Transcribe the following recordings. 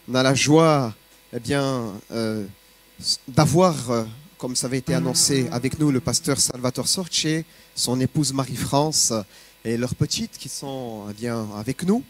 On a la joie, eh bien, d'avoir, comme ça avait été annoncé avec nous, le pasteur Salvatore Sorce, son épouse Marie-France et leurs petites qui sont eh bien, avec nous.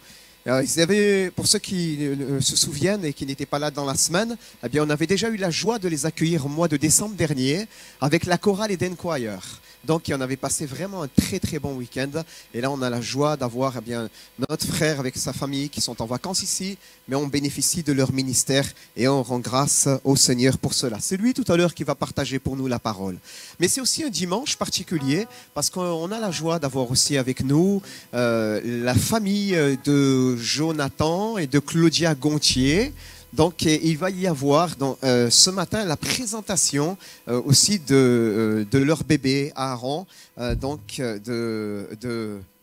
Ils avaient, pour ceux qui se souviennent et qui n'étaient pas là dans la semaine, eh bien, on avait déjà eu la joie de les accueillir au mois de décembre dernier avec la chorale Eden Choir. Donc, on avait passé vraiment un très très bon week-end. Et là, on a la joie d'avoir eh bien, notre frère avec sa famille qui sont en vacances ici, mais on bénéficie de leur ministère et on rend grâce au Seigneur pour cela. C'est lui tout à l'heure qui va partager pour nous la parole. Mais c'est aussi un dimanche particulier parce qu'on a la joie d'avoir aussi avec nous la famille de Jonathan et de Claudia Gontier. Donc, il va y avoir ce matin la présentation aussi de leur bébé, Aaron.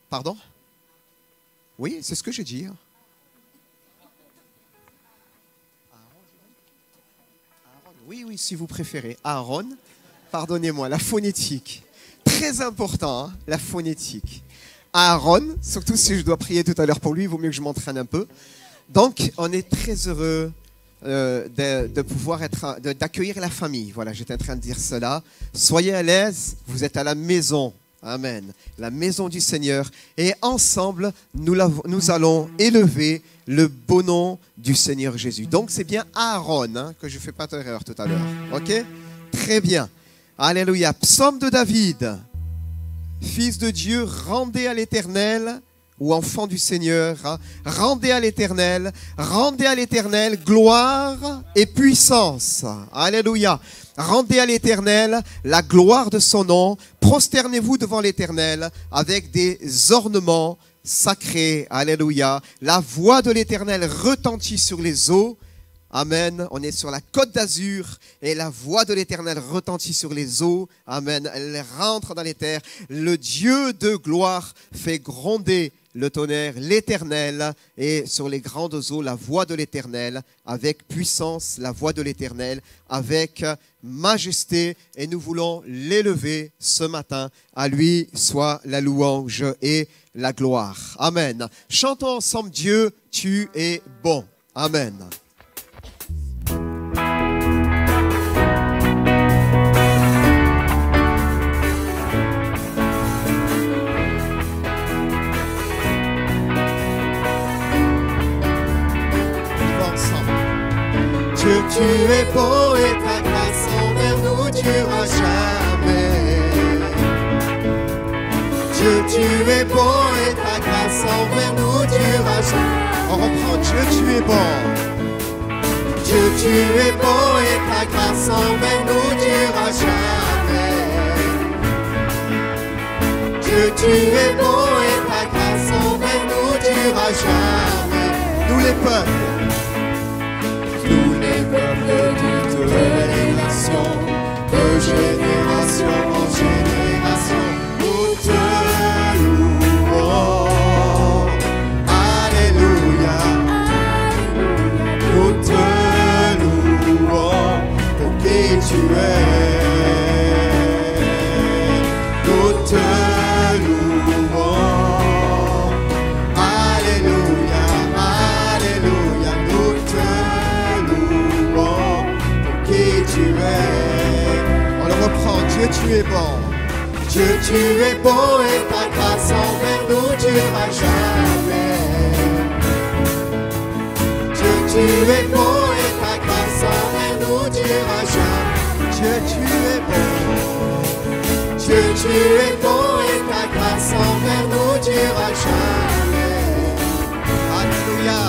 Pardon? Oui, c'est ce que j'ai dit. Oui, si vous préférez. Aaron, pardonnez-moi, la phonétique. Très important, hein, la phonétique. Aaron, surtout si je dois prier tout à l'heure pour lui, il vaut mieux que je m'entraîne un peu. Donc, on est très heureux de pouvoir d'accueillir la famille. Voilà, j'étais en train de dire cela. Soyez à l'aise, vous êtes à la maison. Amen. La maison du Seigneur. Et ensemble, nous allons élever le beau nom du Seigneur Jésus. Donc, c'est bien Aaron, hein, que je ne fais pas d'erreur tout à l'heure. OK? Très bien. Alléluia. Psaume de David. Fils de Dieu, rendez à l'Éternel, ou enfant du Seigneur, hein, rendez à l'Éternel gloire et puissance. Alléluia. Rendez à l'Éternel la gloire de son nom. Prosternez-vous devant l'Éternel avec des ornements sacrés. Alléluia. La voix de l'Éternel retentit sur les eaux. Amen. On est sur la côte d'Azur et la voix de l'Éternel retentit sur les eaux. Amen. Elle rentre dans les terres. Le Dieu de gloire fait gronder le tonnerre, l'Éternel, et sur les grandes eaux, la voix de l'Éternel, avec puissance, la voix de l'Éternel, avec majesté, et nous voulons l'élever ce matin. À lui soit la louange et la gloire. Amen. Chantons ensemble, Dieu, tu es bon. Amen. Dieu, tu es beau et ta grâce envers nous durera jamais. Dieu, tu es beau et ta grâce envers nous durera jamais. On reprend. Dieu, tu es bon. Dieu, tu es beau et ta grâce envers nous durera jamais. Dieu, tu es beau et ta grâce envers nous durera jamais. Nous les peuples. De toutes les nations, de génération en génération, nous te louons. Alléluia. Nous te louons pour qui tu es. Nous te louons. Alléluia, alléluia, nous te louons pour qui tu es. On le reprend. Dieu, tu es bon. Dieu, tu es beau et ta grâce envers nous durera jamais. Dieu, tu es beau et ta grâce envers nous durera jamais. Dieu, tu es bon. Dieu, tu es beau et ta grâce envers nous durera jamais. Alléluia.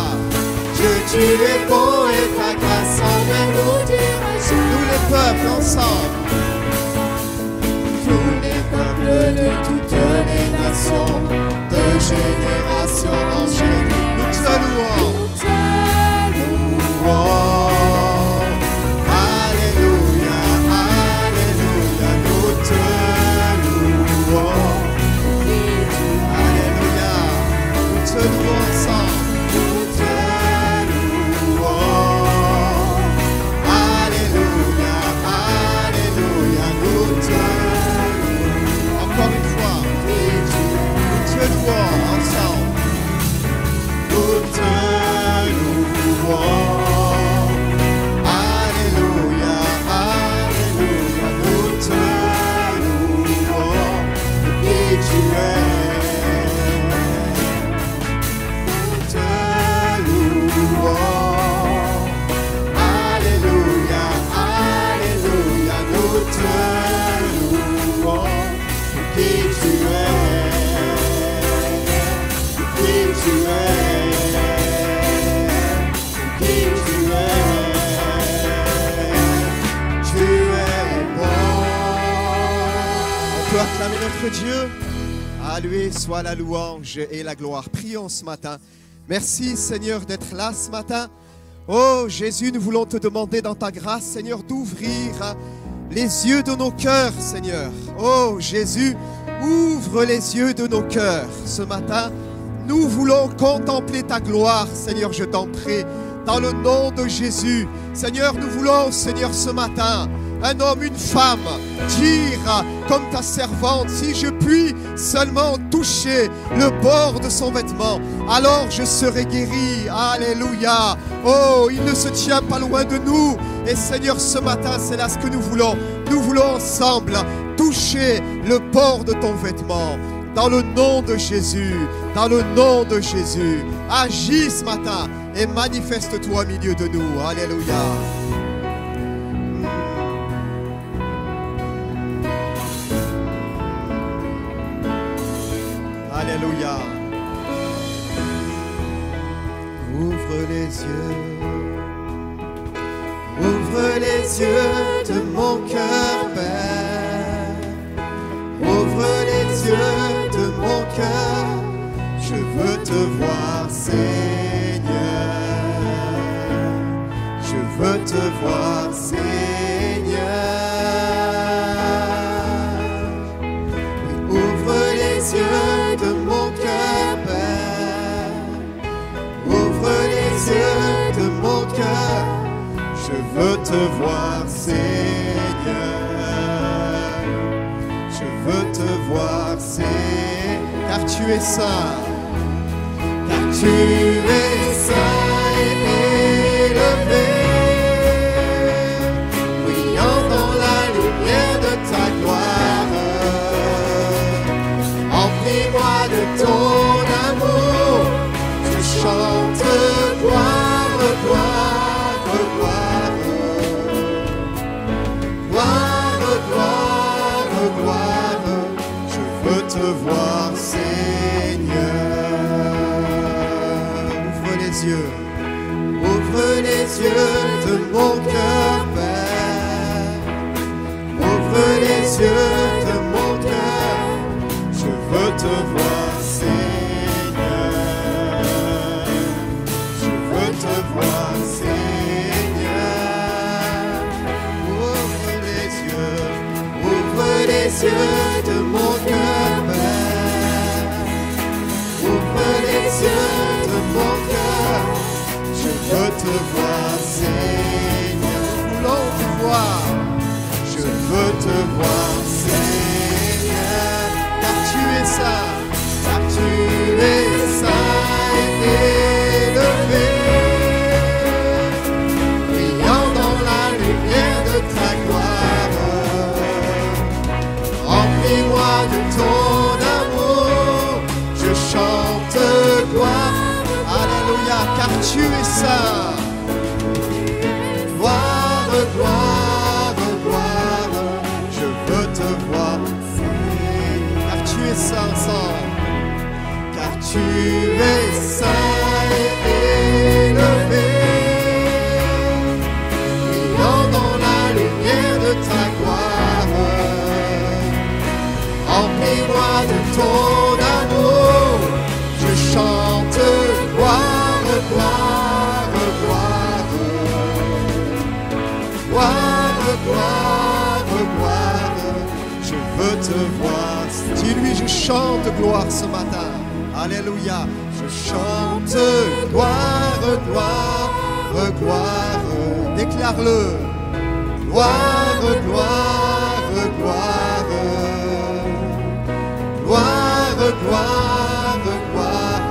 Dieu, tu es beau et ta grâce envers nous durera jamais. Nous les peuples ensemble. Tous les peuples de toutes les nations, de génération en génération, Nous te louons. nous te louons. Alléluia, alléluia, nous te louons. Alléluia. Nous te louons ensemble. Nous te louons. Alléluia, alléluia, nous te louons. Encore une fois. Nous te louons ensemble. notre Dieu. À lui soit la louange et la gloire. Prions ce matin. Merci Seigneur d'être là ce matin. Oh Jésus, nous voulons te demander dans ta grâce, Seigneur, d'ouvrir les yeux de nos cœurs, Seigneur. Oh Jésus, ouvre les yeux de nos cœurs ce matin. Nous voulons contempler ta gloire, Seigneur, je t'en prie. Dans le nom de Jésus, Seigneur, nous voulons, Seigneur, ce matin, un homme, une femme, dire comme ta servante, si je puis seulement toucher le bord de son vêtement, alors je serai guéri. Alléluia. Oh, il ne se tient pas loin de nous. Et Seigneur, ce matin, c'est là ce que nous voulons. Nous voulons ensemble toucher le bord de ton vêtement. Dans le nom de Jésus, dans le nom de Jésus, agis ce matin et manifeste-toi au milieu de nous. Alléluia. Alléluia. Ouvre les yeux de mon cœur, Père. Ouvre les yeux de mon cœur, je veux te voir, Seigneur. Je veux te voir, Seigneur. Ouvre les yeux de mon cœur, Père. Ouvre les yeux de mon cœur, je veux te voir, Seigneur. Je veux te voir, Seigneur, car tu es saint, car tu es saint et élevé, brillant dans la lumière de ta gloire. Emplis-moi de ton amour, je chante gloire, gloire, gloire, gloire, gloire, gloire. Je veux te voir, Seigneur. Ouvre les yeux de mon cœur, Père. Ouvre les yeux de mon cœur, je veux te voir, Seigneur. Je veux te voir, Seigneur. Ouvre les yeux de mon cœur, Père. Ouvre les yeux de mon cœur, je veux te voir, Seigneur. Nous voulons te voir. Je veux te voir, Seigneur. Car tu es saint, car tu es saint et élevé, brillant dans la lumière de ta gloire. Remplis-moi de ton amour, je chante gloire. Alléluia, car tu es saint. Gloire, gloire, gloire, je veux te voir, car tu es saint, saint. Car tu es saint et élevé, brillant dans la lumière de ta gloire. Remplis-moi de ton amour, je chante gloire, gloire, gloire, gloire, gloire, gloire. Je veux te voir. Dis-lui, je chante gloire ce matin. Alléluia. Je chante gloire, gloire, gloire. Déclare-le. Gloire, gloire, gloire. Gloire, gloire, gloire.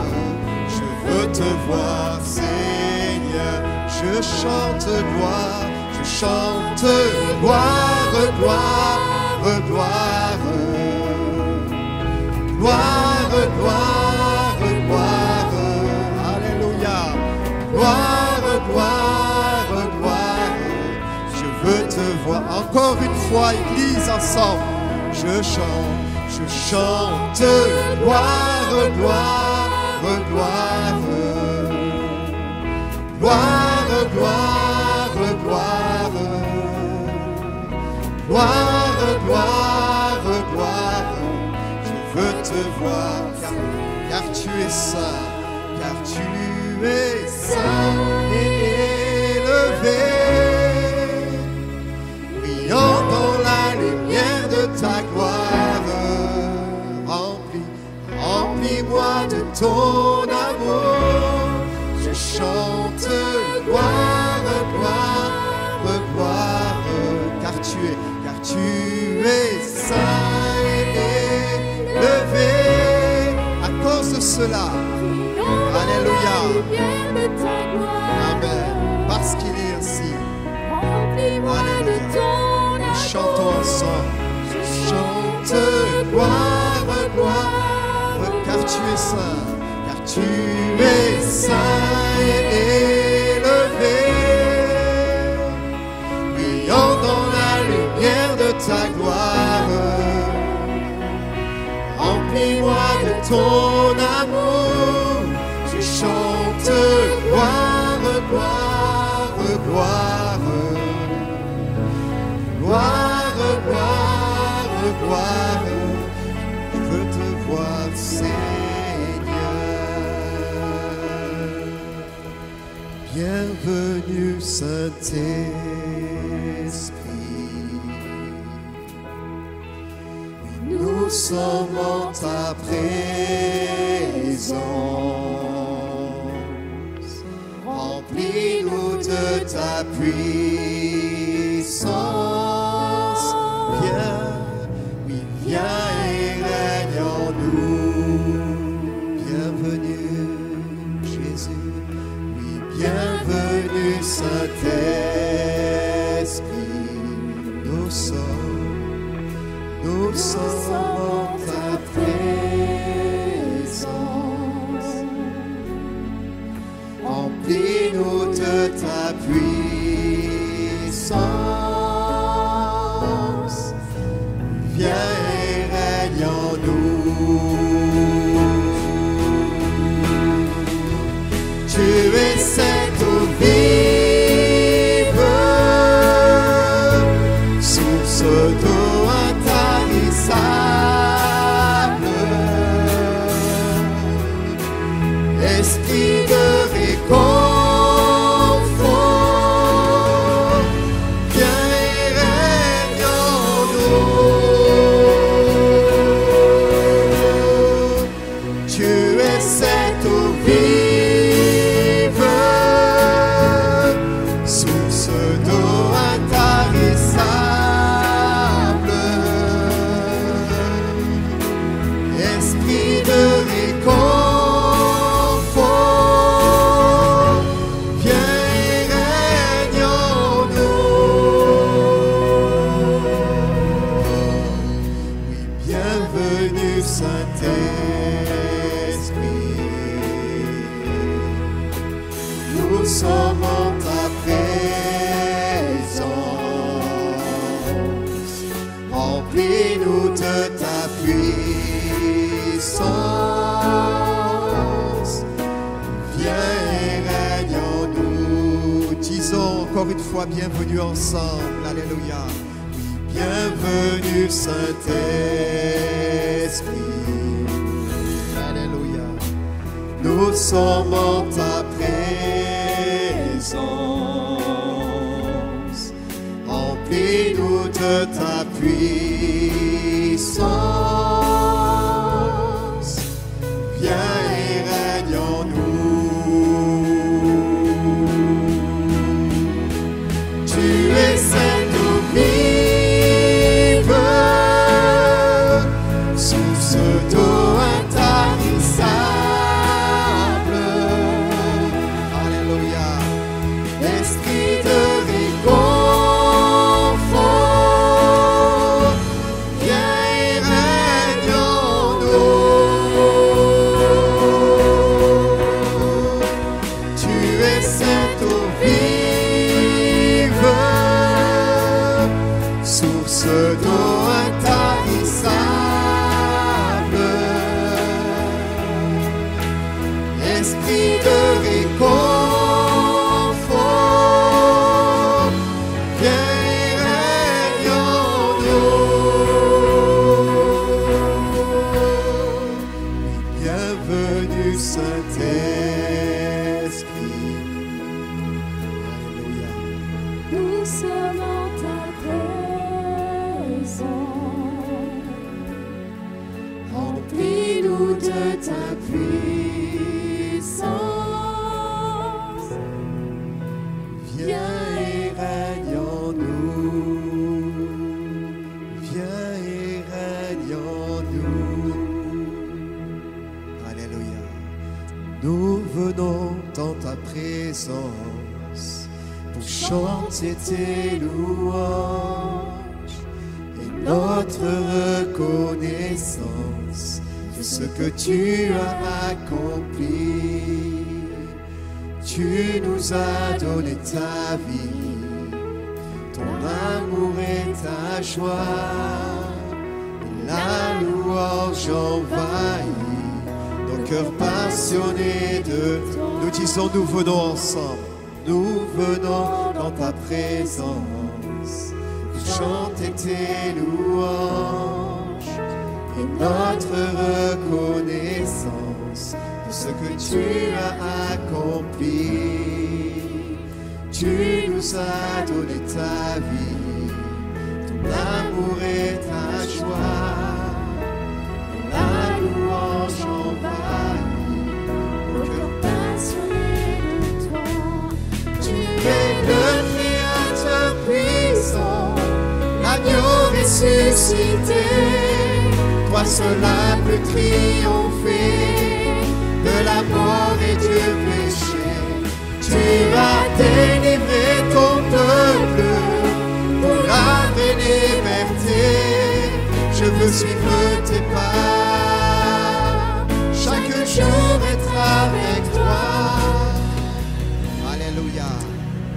Je veux te voir, Seigneur. Je chante gloire, je chante gloire, gloire, gloire. Gloire, gloire, gloire. Alléluia. Gloire, gloire, gloire. Je veux te voir. Encore une fois, Église, ensemble. Je chante gloire, gloire, gloire. Gloire, gloire, gloire. Gloire, gloire, gloire. voir, car tu es saint, car tu es saint et élevé, brillant dans la lumière de ta gloire. Remplis-moi de ton amour, je chante gloire, gloire, gloire, car tu es saint et élevé. À cause de cela, alléluia, amen, parce qu'il est ainsi, alléluia, nous chantons ensemble, je chante gloire, gloire, car tu es saint, et élevé, brillant dans la lumière de ta gloire. Remplis-moi de ton amour, je chante gloire, gloire, gloire, gloire, gloire, gloire. Je veux te voir, Seigneur. Bienvenue, Saint-Esprit. Nous sommes en ta présence. Remplis-nous de ta puissance. Viens et règne en nous. Bienvenue, Jésus. Oui, bienvenue, Saint-Esprit. Nous sommes en ta présence. Remplis-nous de ta puissance. Viens et règne en nous. Tu es cette eau vive, source d'eau intarissable, esprit de réconfort, viens et règne en nous. Tu es cette eau vive, source d'eau intarissable, esprit de réconfort, viens et règne en nous. Oui, bienvenue, Saint-Esprit. Nous sommes en ta présence. Remplis-nous de ta puissance. Viens et règne en nous. Disons encore une fois, bienvenue ensemble. Alléluia. Oui, bienvenue, Saint-Esprit. Alléluia. Nous sommes en ta présence. Remplis-nous de ta puissance. Viens et règne en nous. Tu es cette eau vive, source d'eau intarissable. Alléluia. Esprit de réconfort, viens et règne en nous. Tu es cette eau vive, source d'eau intarissable, esprit de réconfort, viens et règne en nous. venu Saint-Esprit. Alléluia. Nous sommes en ta présence. Remplis-nous de ta puissance. Viens et règne en nous. Viens et règne en nous. Alléluia. Nous venons dans ta présence pour chanter tes louanges et notre reconnaissance de ce que tu as accompli. Tu nous as donné ta vie, ton amour et ta joie. Et la louange envahit nos cœurs passionnés de toi. Nous disons, nous venons ensemble. Nous venons dans ta présence pour chanter tes louanges et notre reconnaissance de ce que tu as accompli. Tu nous as donné ta vie, ton amour et ta joie. Et la louange envahit nos cœurs passionnés de toi. Tu es le Créateur puissant, l'agneau ressuscité. Toi seul as pu triompher de la mort et du péché. Tu as délivré ton peuple pour la vraie liberté. Je veux suivre tes pas, chaque jour être avec toi. Alléluia.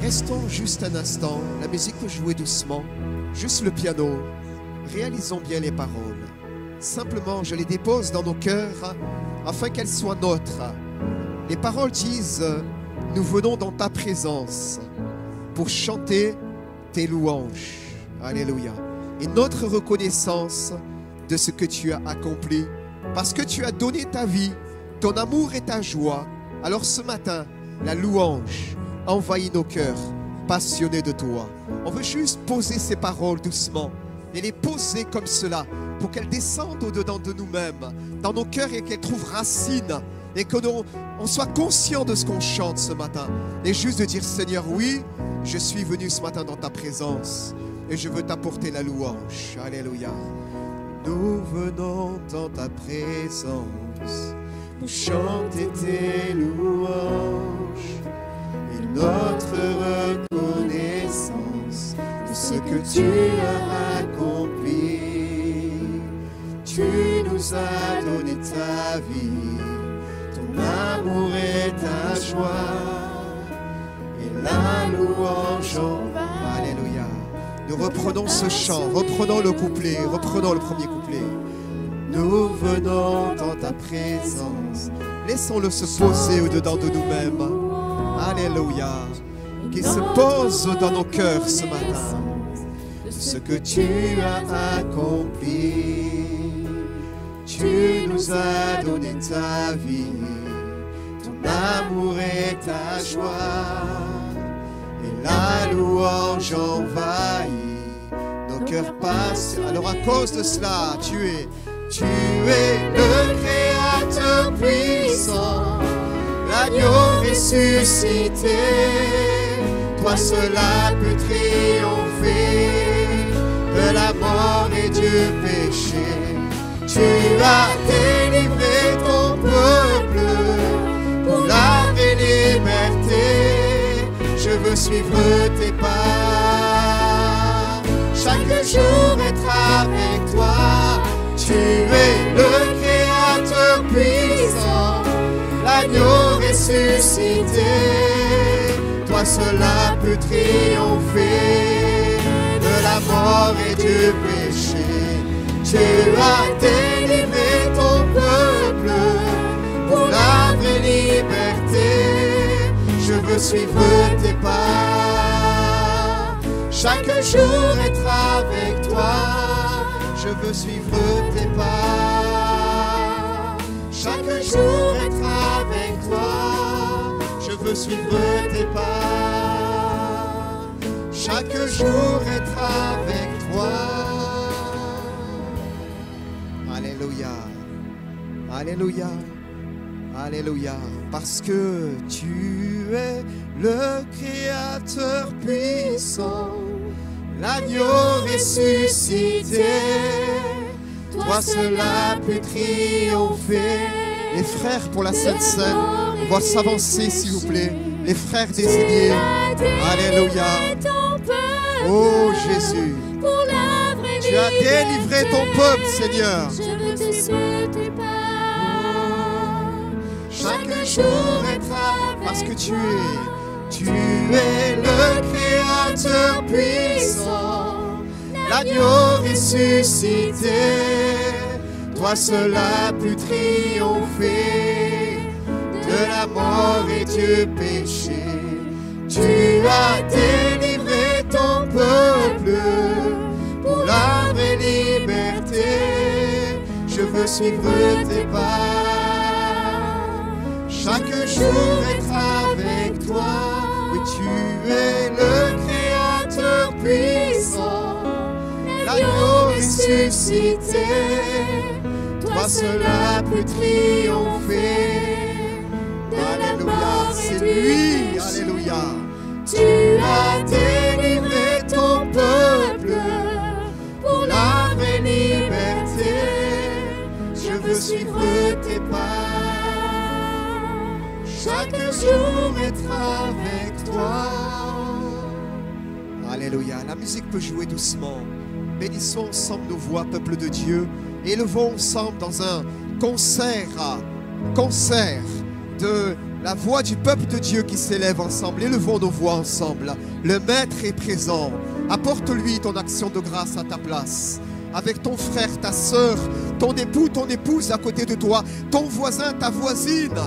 Restons juste un instant. La musique peut jouer doucement. Juste le piano. Réalisons bien les paroles. Simplement, je les dépose dans nos cœurs afin qu'elles soient nôtres. Les paroles disent: nous venons dans ta présence pour chanter tes louanges. Alléluia. Et notre reconnaissance de ce que tu as accompli, parce que tu as donné ta vie, ton amour et ta joie. Alors ce matin, la louange envahit nos cœurs, passionnés de toi. On veut juste poser ces paroles doucement et les poser comme cela pour qu'elles descendent au-dedans de nous-mêmes, dans nos cœurs, et qu'elles trouvent racine, et que on soit conscient de ce qu'on chante ce matin. Et juste de dire: Seigneur, oui, je suis venu ce matin dans ta présence et je veux t'apporter la louange. Alléluia. Nous venons dans ta présence pour chanter tes louanges et notre reconnaissance de ce que tu as accompli. Tu nous as donné ta vie, ton amour et ta joie, et la louange envahit. Alléluia. Nous reprenons ce chant, reprenons le couplet, reprenons le premier couplet. Nous venons dans ta présence. Laissons-le se poser au-dedans de nous-mêmes. Alléluia. Qu'il se pose dans nos cœurs ce matin. Ce que tu as accompli. Tu nous as donné ta vie, ton amour et ta joie, et la louange envahit nos cœurs passent. Alors à cause de cela, tu es le Créateur puissant, l'agneau ressuscité. Toi seul as pu triompher de la mort et du péché. Tu as délivré ton peuple pour la vraie liberté. Je veux suivre tes pas, chaque jour être avec toi. Tu es le Créateur puissant, l'agneau ressuscité. Toi seul as pu triompher de la mort et du péché. Tu as délivré ton peuple pour la vraie liberté. Je veux suivre tes pas, chaque jour être avec toi. Je veux suivre tes pas, chaque jour veux suivre tes pas. Chaque jour être avec toi. Alléluia. Alléluia. Alléluia. Parce que tu es le Créateur puissant, l'agneau ressuscité, toi seul as pu triompher. Les frères pour la Sainte Seine, on va s'avancer s'il vous plaît. Les frères désignés. Alléluia. Oh Jésus, tu as délivré ton peuple, Seigneur. Je veux te souhaiter pas. Chaque jour être avec parce que tu es le Créateur puissant, l'agneau ressuscité, toi seul as pu triompher de la mort et du péché. Tu as délivré ton peuple pour la vraie liberté. Je veux suivre tes pas. Chaque jour être avec toi. Oui, tu es le Créateur puissant, l'agneau ressuscité. Toi seul as pu triompher. Alléluia, c'est lui. Alléluia. Tu as délivré ton peuple pour la vraie liberté. Je veux suivre tes pas. Chaque jour être avec toi. Alléluia. La musique peut jouer doucement. Bénissons ensemble nos voix, peuple de Dieu. Et élevons ensemble dans un concert de la voix du peuple de Dieu qui s'élève ensemble. Élevons nos voix ensemble. Le Maître est présent. Apporte-lui ton action de grâce à ta place. Avec ton frère, ta sœur, ton époux, ton épouse à côté de toi, ton voisin, ta voisine.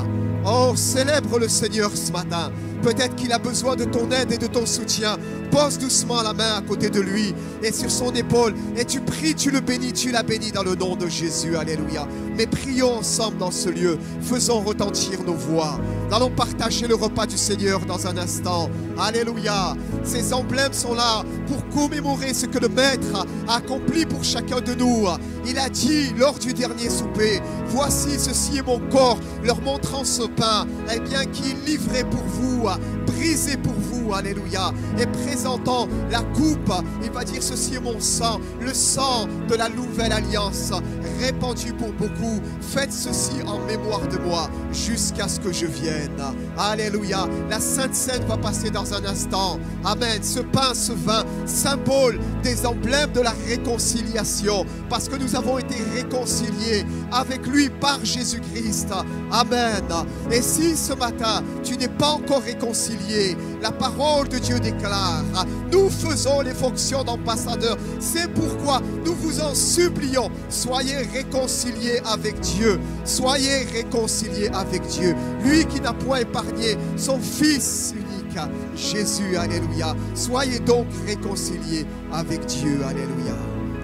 Oh, célèbre le Seigneur ce matin. Peut-être qu'il a besoin de ton aide et de ton soutien. Pose doucement la main à côté de lui et sur son épaule. Et tu pries, tu le bénis, tu la bénis dans le nom de Jésus. Alléluia. Mais prions ensemble dans ce lieu. Faisons retentir nos voix. Nous allons partager le repas du Seigneur dans un instant. Alléluia. Ces emblèmes sont là pour commémorer ce que le Maître a accompli pour chacun de nous. Il a dit lors du dernier souper, voici, ceci est mon corps, leur montrant ce pain, eh bien, qui est livré pour vous, brisé pour vous, alléluia. Et présentant la coupe, il va dire, ceci est mon sang, le sang de la nouvelle alliance, répandu pour beaucoup. Faites ceci en mémoire de moi, jusqu'à ce que je vienne. Alléluia. La Sainte Seine va passer dans un instant. Amen. Ce pain, ce vin, symbole des emblèmes de la réconciliation, parce que nous avons été réconciliés avec lui par Jésus-Christ. Amen. Et si ce matin, tu n'es pas encore réconcilié, la parole de Dieu déclare, nous faisons les fonctions d'ambassadeurs. C'est pourquoi nous vous en supplions, soyez réconciliés avec Dieu. Soyez réconciliés avec Dieu. Lui qui n'a point épargné son Fils unique, Jésus. Alléluia. Soyez donc réconciliés avec Dieu. Alléluia.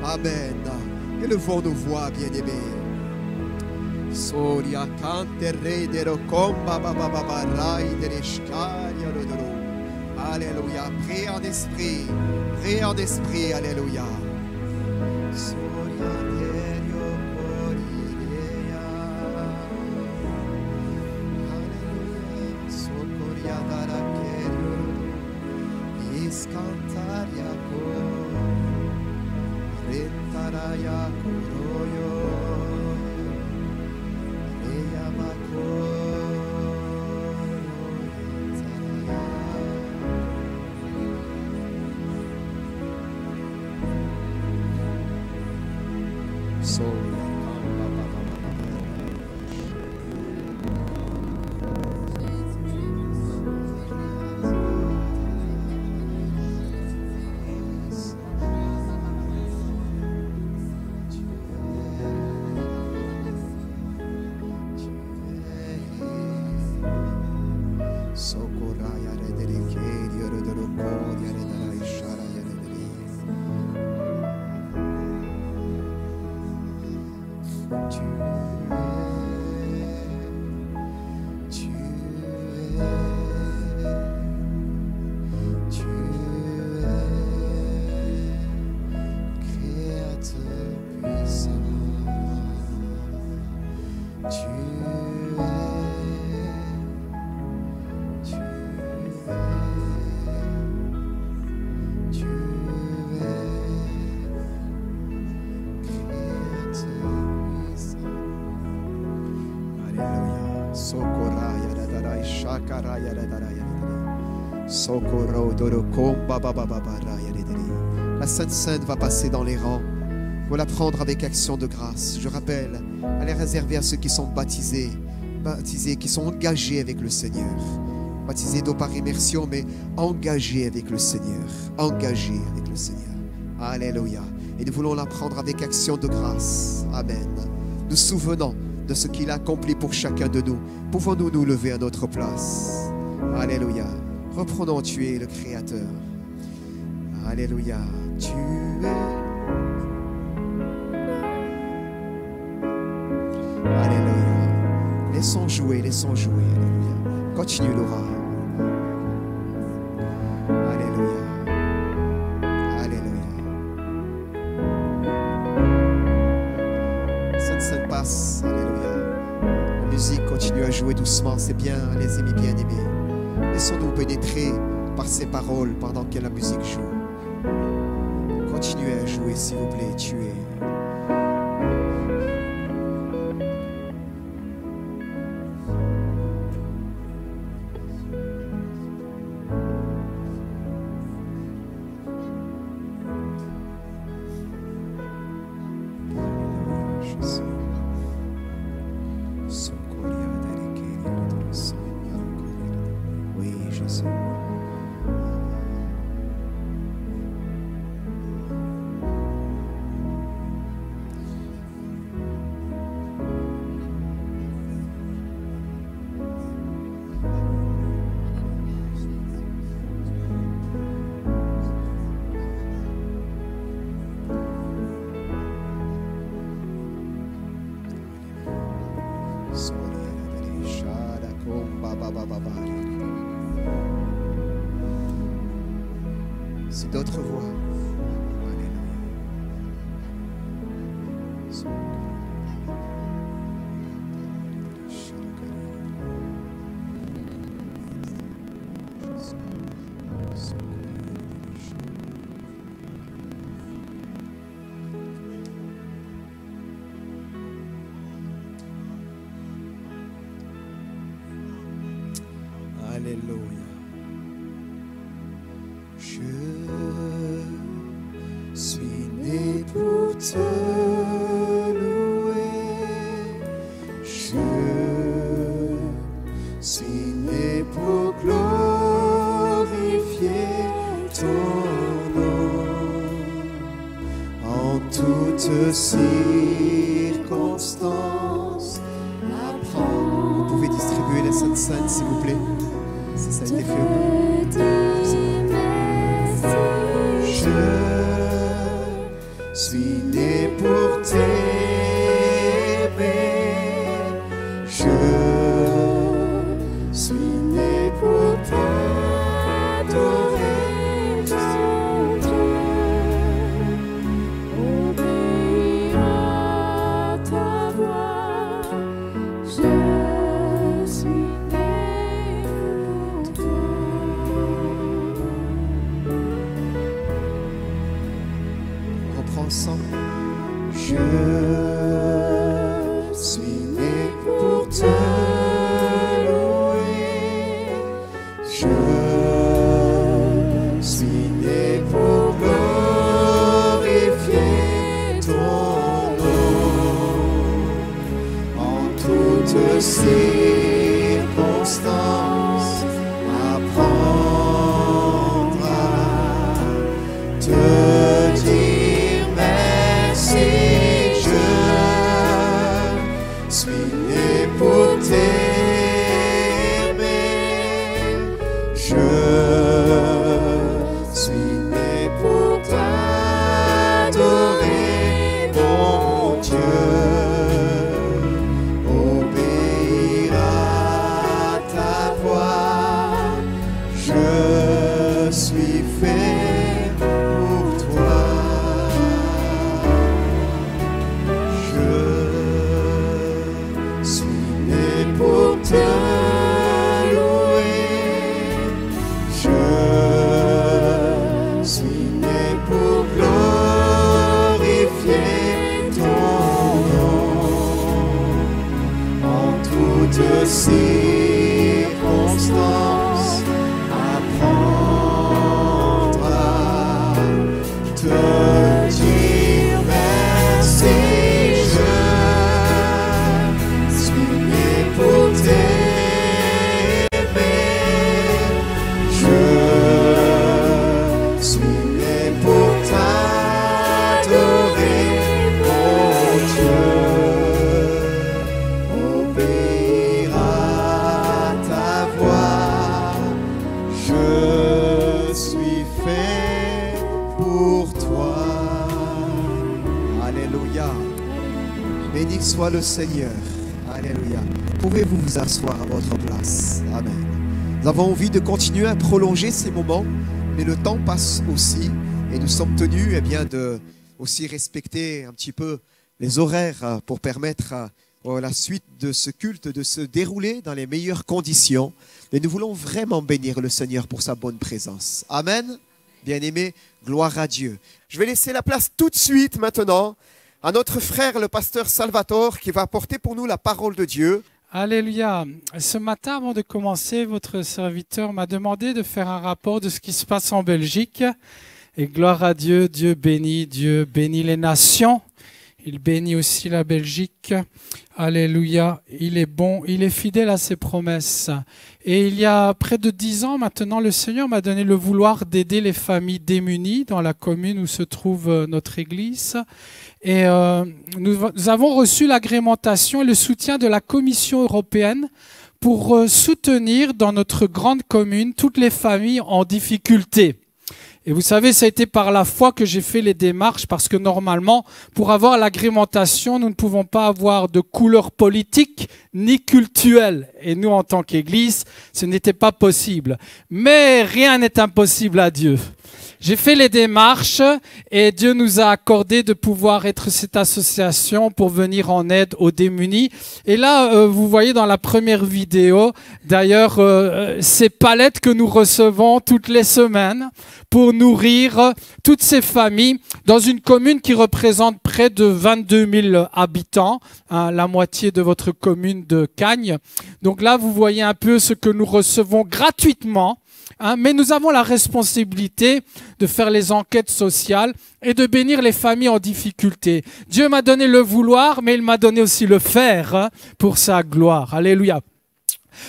Amen. Élevons nos voix, bien-aimés. Soria cante re de comba baba baba rai de l'escaria rodoro. Alléluia. Prie en esprit. Prie en esprit. Alléluia. Soria terio corirea. Alléluia. Socoria daraquerio. Iscantaria cor. Rentaraya coroyo. Sokoraya dadarai shakaraya dadaraya dadari. Sokoro dorokomba bababaraya dadari. La Sainte Seine va passer dans les rangs. Il faut la prendre avec action de grâce. Je rappelle, elle est réservée à ceux qui sont baptisés, qui sont engagés avec le Seigneur. Baptisés d'eau par immersion, mais engagés avec le Seigneur. Engagés avec le Seigneur. Alléluia. Et nous voulons la prendre avec action de grâce. Amen. Nous souvenons de ce qu'il a accompli pour chacun de nous. Pouvons-nous nous lever à notre place? Alléluia. Reprenons, tu es le Créateur. Alléluia. Tu es. Alléluia. Laissons jouer, laissons jouer. Alléluia. Continue, Laura. Alléluia. Alléluia. Sainte passe. Alléluia. La musique continue à jouer doucement. C'est bien, les amis bien-aimés. Laissons-nous pénétrer par ces paroles pendant que la musique joue. Continuez à jouer, s'il vous plaît. Tu es. Si d'autres voient, Alléluia. Je suis né pour te louer. Je suis né pour glorifier ton nom. En toutes circonstances, apprends. Vous pouvez distribuer la Sainte Seine, s'il vous plaît. Si ça a été fait. Je suis né pour t'aimer. Je suis né pour t'adorer. Obéir à ta voix. Je suis né pour toi. On reprend ensemble. Je suis né pour te louer. Je suis né pour glorifier ton nom. En toutes circonstances, apprendre à te dire merci. Je circonstances, apprendre à te dire merci. Je suis né pour t'aimer. Je suis né pour t'adorer, mon Dieu. Obéir à ta voix, je suis fait pour toi. Alléluia. Béni soit le Seigneur. Alléluia. Pouvez-vous vous asseoir à votre place? Amen. Nous avons envie de continuer à prolonger ces moments, mais le temps passe aussi et nous sommes tenus de aussi respecter un petit peu les horaires pour permettre à la suite de ce culte de se dérouler dans les meilleures conditions. Et nous voulons vraiment bénir le Seigneur pour sa bonne présence. Amen. Bien-aimés, gloire à Dieu. Je vais laisser la place tout de suite maintenant à notre frère le pasteur Salvatore qui va apporter pour nous la parole de Dieu. Alléluia. Ce matin, avant de commencer, votre serviteur m'a demandé de faire un rapport de ce qui se passe en Belgique. Et gloire à Dieu, Dieu bénit les nations. Il bénit aussi la Belgique. Alléluia. Il est bon, il est fidèle à ses promesses. Et il y a près de 10 ans maintenant, le Seigneur m'a donné le vouloir d'aider les familles démunies dans la commune où se trouve notre église. Et nous avons reçu l'agrémentation et le soutien de la Commission européenne pour soutenir dans notre grande commune toutes les familles en difficulté. Et vous savez, ça a été par la foi que j'ai fait les démarches parce que normalement, pour avoir l'agrémentation, nous ne pouvons pas avoir de couleur politique ni culturelle. Et nous, en tant qu'Église, ce n'était pas possible. Mais rien n'est impossible à Dieu. J'ai fait les démarches et Dieu nous a accordé de pouvoir être cette association pour venir en aide aux démunis. Et là, vous voyez dans la première vidéo, d'ailleurs, ces palettes que nous recevons toutes les semaines pour nourrir toutes ces familles dans une commune qui représente près de 22 000 habitants, hein, la moitié de votre commune de Cagnes. Donc là, vous voyez un peu ce que nous recevons gratuitement. Hein, mais nous avons la responsabilité de faire les enquêtes sociales et de bénir les familles en difficulté. Dieu m'a donné le vouloir, mais il m'a donné aussi le faire, hein, pour sa gloire. Alléluia.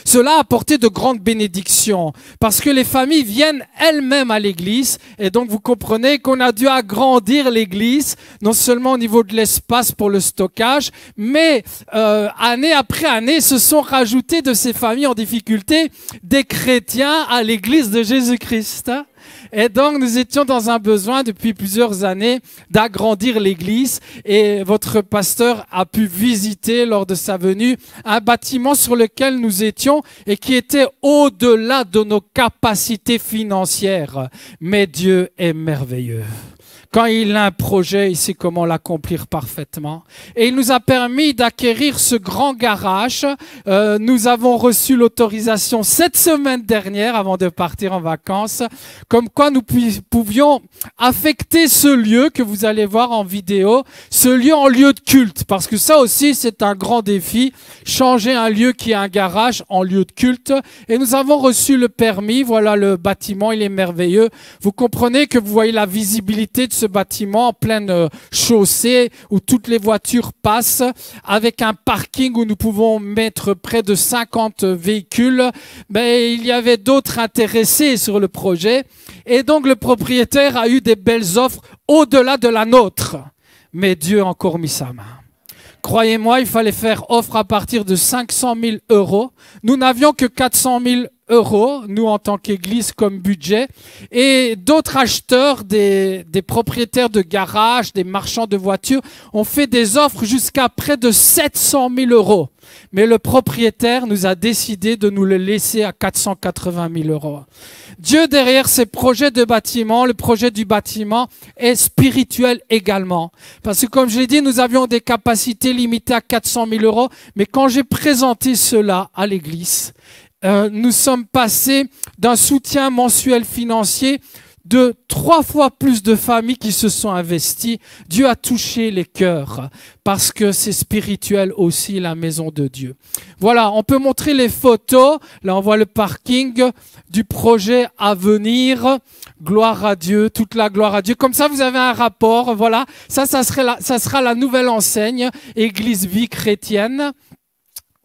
Cela a apporté de grandes bénédictions parce que les familles viennent elles-mêmes à l'église et donc vous comprenez qu'on a dû agrandir l'église non seulement au niveau de l'espace pour le stockage mais année après année se sont rajoutés de ces familles en difficulté des chrétiens à l'église de Jésus-Christ. Et donc, nous étions dans un besoin depuis plusieurs années d'agrandir l'église et votre pasteur a pu visiter lors de sa venue un bâtiment sur lequel nous étions et qui était au-delà de nos capacités financières. Mais Dieu est merveilleux. Quand il a un projet, il sait comment l'accomplir parfaitement. Et il nous a permis d'acquérir ce grand garage. Nous avons reçu l'autorisation cette semaine dernière, avant de partir en vacances, comme quoi nous pouvions affecter ce lieu que vous allez voir en vidéo, ce lieu en lieu de culte. Parce que ça aussi, c'est un grand défi, changer un lieu qui est un garage en lieu de culte. Et nous avons reçu le permis. Voilà le bâtiment, il est merveilleux. Vous comprenez que vous voyez la visibilité de ce bâtiment en pleine chaussée où toutes les voitures passent avec un parking où nous pouvons mettre près de 50 véhicules. Mais il y avait d'autres intéressés sur le projet et donc le propriétaire a eu des belles offres au-delà de la nôtre. Mais Dieu a encore mis sa main. Croyez-moi, il fallait faire offre à partir de 500 000 €. Nous n'avions que 400 000 €, nous en tant qu'église comme budget, et d'autres acheteurs, des propriétaires de garages, des marchands de voitures, ont fait des offres jusqu'à près de 700 000 €. Mais le propriétaire nous a décidé de nous le laisser à 480 000 €. Dieu, derrière ces projets de bâtiment, le projet du bâtiment est spirituel également. Parce que comme je l'ai dit, nous avions des capacités limitées à 400 000 €, mais quand j'ai présenté cela à l'église, nous sommes passés d'un soutien mensuel financier de 3 fois plus de familles qui se sont investies. Dieu a touché les cœurs parce que c'est spirituel aussi, la maison de Dieu. Voilà, on peut montrer les photos. Là, on voit le parking du projet à venir. Gloire à Dieu, toute la gloire à Dieu. Comme ça, vous avez un rapport. Voilà, ça sera la nouvelle enseigne, Église Vie Chrétienne.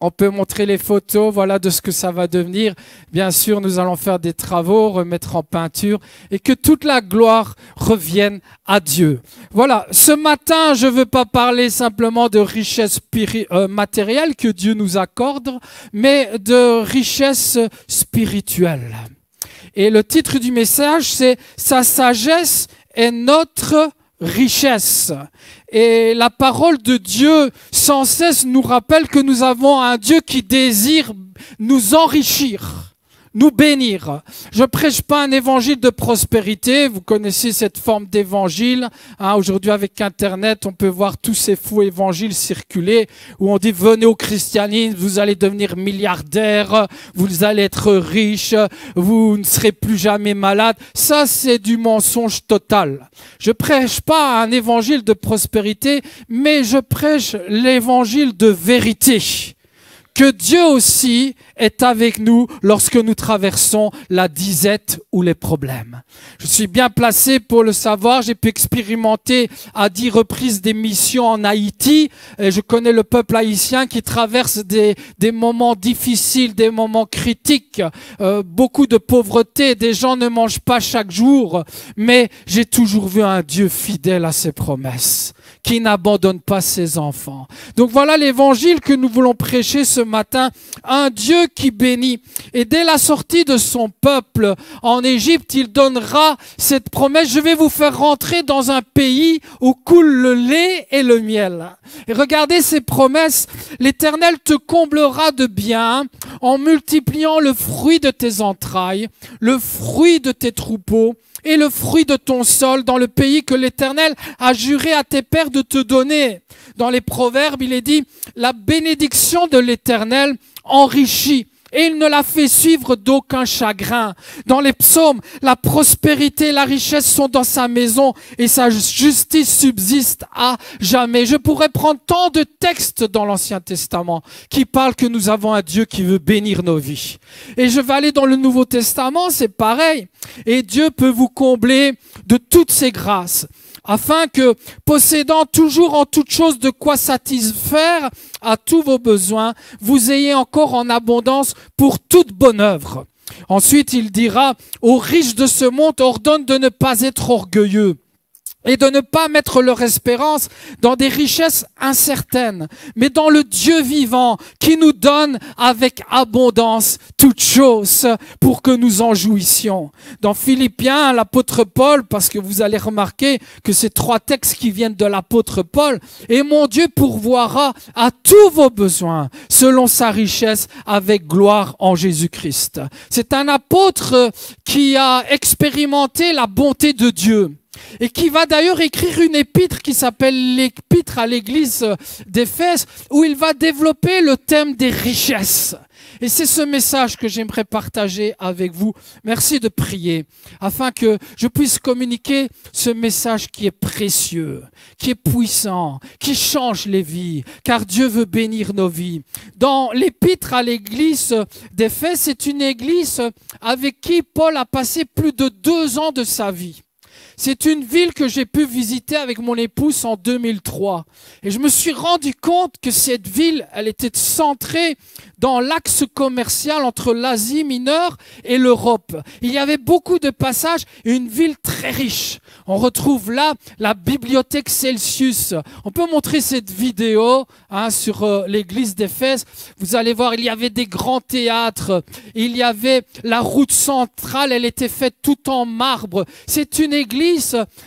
On peut montrer les photos, voilà, de ce que ça va devenir. Bien sûr, nous allons faire des travaux, remettre en peinture et que toute la gloire revienne à Dieu. Voilà, ce matin, je ne veux pas parler simplement de richesse matérielle que Dieu nous accorde, mais de richesse spirituelle. Et le titre du message, c'est « Sa sagesse est notre richesse ». Et la parole de Dieu sans cesse nous rappelle que nous avons un Dieu qui désire nous enrichir, nous bénir. Je prêche pas un évangile de prospérité. Vous connaissez cette forme d'évangile. Aujourd'hui, avec Internet, on peut voir tous ces faux évangiles circuler où on dit venez au christianisme, vous allez devenir milliardaire, vous allez être riche, vous ne serez plus jamais malade. Ça, c'est du mensonge total. Je prêche pas un évangile de prospérité, mais je prêche l'évangile de vérité. Que Dieu aussi est avec nous lorsque nous traversons la disette ou les problèmes. Je suis bien placé pour le savoir. J'ai pu expérimenter à 10 reprises des missions en Haïti. Et je connais le peuple haïtien qui traverse des moments difficiles, des moments critiques, beaucoup de pauvreté. Des gens ne mangent pas chaque jour. Mais j'ai toujours vu un Dieu fidèle à ses promesses, qui n'abandonne pas ses enfants. Donc voilà l'évangile que nous voulons prêcher ce matin. Un Dieu qui bénit. Et dès la sortie de son peuple en Égypte, il donnera cette promesse. Je vais vous faire rentrer dans un pays où coule le lait et le miel. Et regardez ces promesses. L'Éternel te comblera de biens en multipliant le fruit de tes entrailles, le fruit de tes troupeaux, et le fruit de ton sol dans le pays que l'Éternel a juré à tes pères de te donner. Dans les Proverbes, il est dit, la bénédiction de l'Éternel enrichit et il ne la fait suivre d'aucun chagrin. Dans les psaumes, la prospérité et la richesse sont dans sa maison et sa justice subsiste à jamais. Je pourrais prendre tant de textes dans l'Ancien Testament qui parlent que nous avons un Dieu qui veut bénir nos vies. Et je vais aller dans le Nouveau Testament, c'est pareil. Et Dieu peut vous combler de toutes ses grâces, afin que, possédant toujours en toutes choses de quoi satisfaire à tous vos besoins, vous ayez encore en abondance pour toute bonne œuvre. Ensuite, il dira, aux riches de ce monde, ordonne de ne pas être orgueilleux et de ne pas mettre leur espérance dans des richesses incertaines, mais dans le Dieu vivant qui nous donne avec abondance toutes choses pour que nous en jouissions. Dans Philippiens, l'apôtre Paul, parce que vous allez remarquer que ces 3 textes qui viennent de l'apôtre Paul, et mon Dieu pourvoira à tous vos besoins selon sa richesse avec gloire en Jésus-Christ. C'est un apôtre qui a expérimenté la bonté de Dieu. Et qui va d'ailleurs écrire une épître qui s'appelle l'épître à l'église d'Éphèse, où il va développer le thème des richesses. Et c'est ce message que j'aimerais partager avec vous. Merci de prier, afin que je puisse communiquer ce message qui est précieux, qui est puissant, qui change les vies, car Dieu veut bénir nos vies. Dans l'épître à l'église d'Éphèse, c'est une église avec qui Paul a passé plus de 2 ans de sa vie. C'est une ville que j'ai pu visiter avec mon épouse en 2003. Et je me suis rendu compte que cette ville, elle était centrée dans l'axe commercial entre l'Asie mineure et l'Europe. Il y avait beaucoup de passages et une ville très riche. On retrouve là la bibliothèque Celsius. On peut montrer cette vidéo sur l'église d'Éphèse. Vous allez voir, il y avait des grands théâtres. Il y avait la route centrale, elle était faite tout en marbre. C'est une église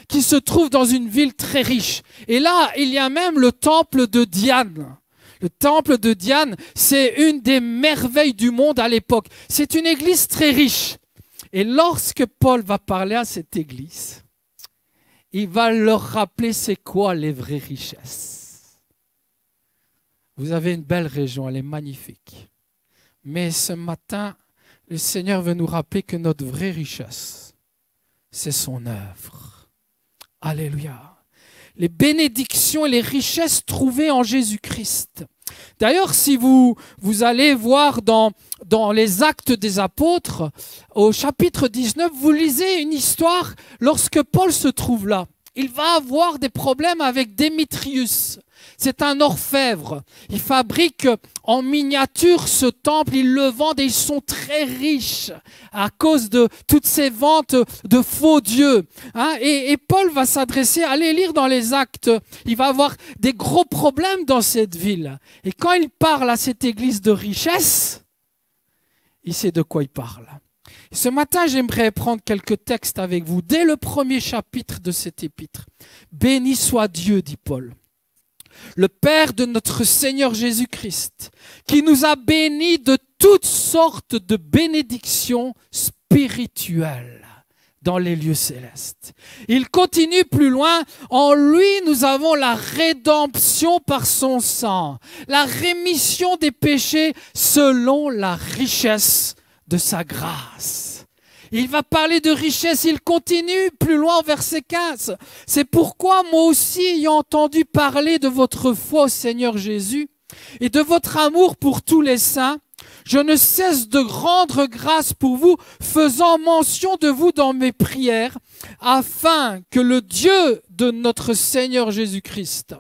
qui se trouve dans une ville très riche. Et là, il y a même le temple de Diane. Le temple de Diane, c'est une des merveilles du monde à l'époque. C'est une église très riche. Et lorsque Paul va parler à cette église, il va leur rappeler c'est quoi les vraies richesses. Vous avez une belle région, elle est magnifique. Mais ce matin, le Seigneur veut nous rappeler que notre vraie richesse, c'est son œuvre. Alléluia. Les bénédictions et les richesses trouvées en Jésus-Christ. D'ailleurs, si vous allez voir dans les Actes des Apôtres, au chapitre 19, vous lisez une histoire lorsque Paul se trouve là. Il va avoir des problèmes avec Démétrius. C'est un orfèvre. Il fabrique en miniature ce temple, ils le vendent et ils sont très riches à cause de toutes ces ventes de faux dieux. Et Paul va s'adresser, allez lire dans les Actes, il va avoir des gros problèmes dans cette ville. Et quand il parle à cette église de richesse, il sait de quoi il parle. Et ce matin, j'aimerais prendre quelques textes avec vous. Dès le premier chapitre de cet épître, « Béni soit Dieu », dit Paul, « le Père de notre Seigneur Jésus-Christ, qui nous a bénis de toutes sortes de bénédictions spirituelles dans les lieux célestes. » Il continue plus loin, « En lui, nous avons la rédemption par son sang, la rémission des péchés selon la richesse de sa grâce. » Il va parler de richesse, il continue plus loin au verset 15. « C'est pourquoi moi aussi, ayant entendu parler de votre foi au Seigneur Jésus et de votre amour pour tous les saints, je ne cesse de rendre grâce pour vous, faisant mention de vous dans mes prières, afin que le Dieu de notre Seigneur Jésus-Christ,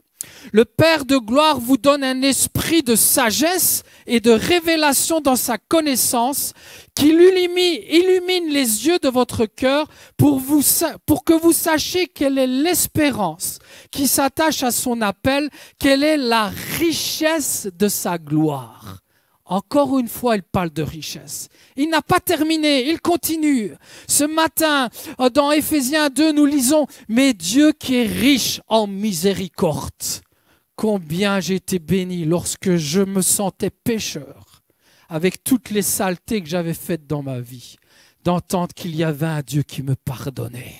le Père de gloire, vous donne un esprit de sagesse et de révélation dans sa connaissance, qu'il illumine les yeux de votre cœur pour que vous sachiez quelle est l'espérance qui s'attache à son appel, quelle est la richesse de sa gloire. » Encore une fois, il parle de richesse. Il n'a pas terminé, il continue. Ce matin, dans Éphésiens 2, nous lisons « Mais Dieu qui est riche en miséricorde, combien j'ai été béni lorsque je me sentais pécheur, avec toutes les saletés que j'avais faites dans ma vie, d'entendre qu'il y avait un Dieu qui me pardonnait. »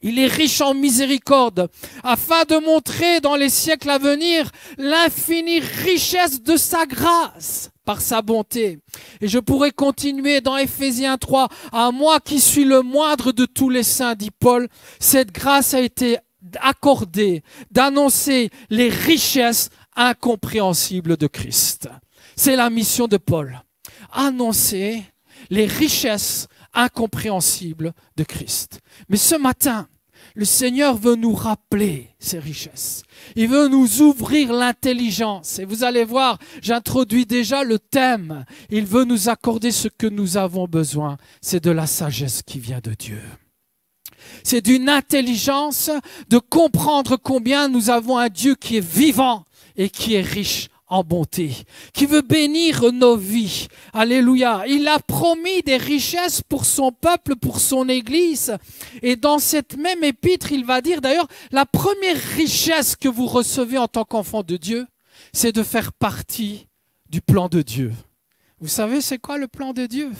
Il est riche en miséricorde, afin de montrer dans les siècles à venir l'infinie richesse de sa grâce par sa bonté. Et je pourrais continuer dans Éphésiens 3, « À moi qui suis le moindre de tous les saints, dit Paul, cette grâce a été accordée d'annoncer les richesses incompréhensibles de Christ. » C'est la mission de Paul. Annoncer les richesses incompréhensibles de Christ. Mais ce matin, le Seigneur veut nous rappeler ces richesses. Il veut nous ouvrir l'intelligence. Et vous allez voir, j'introduis déjà le thème. Il veut nous accorder ce que nous avons besoin. C'est de la sagesse qui vient de Dieu. C'est d'une intelligence de comprendre combien nous avons un Dieu qui est vivant et qui est riche en bonté, qui veut bénir nos vies. Alléluia. Il a promis des richesses pour son peuple, pour son Église. Et dans cette même épître, il va dire d'ailleurs, la première richesse que vous recevez en tant qu'enfant de Dieu, c'est de faire partie du plan de Dieu. Vous savez, c'est quoi le plan de Dieu ?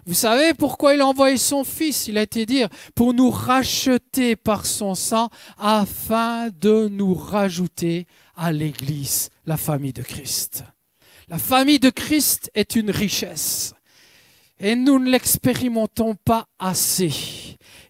Vous savez pourquoi il a envoyé son Fils? Il a été dit pour nous racheter par son sang afin de nous rajouter à l'Église, la famille de Christ. La famille de Christ est une richesse et nous ne l'expérimentons pas assez.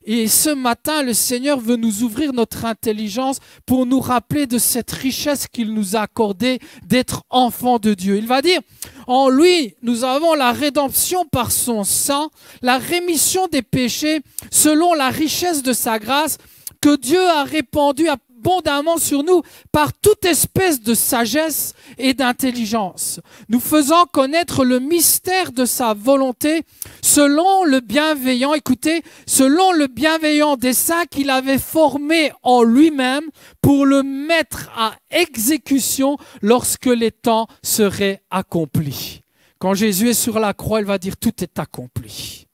Et ce matin, le Seigneur veut nous ouvrir notre intelligence pour nous rappeler de cette richesse qu'il nous a accordée d'être enfants de Dieu. Il va dire, en lui, nous avons la rédemption par son sang, la rémission des péchés selon la richesse de sa grâce que Dieu a répandue abondamment sur nous par toute espèce de sagesse et d'intelligence, nous faisant connaître le mystère de sa volonté selon le bienveillant, écoutez, selon le bienveillant dessein qu'il avait formé en lui-même pour le mettre à exécution lorsque les temps seraient accomplis. Quand Jésus est sur la croix, il va dire tout est accompli.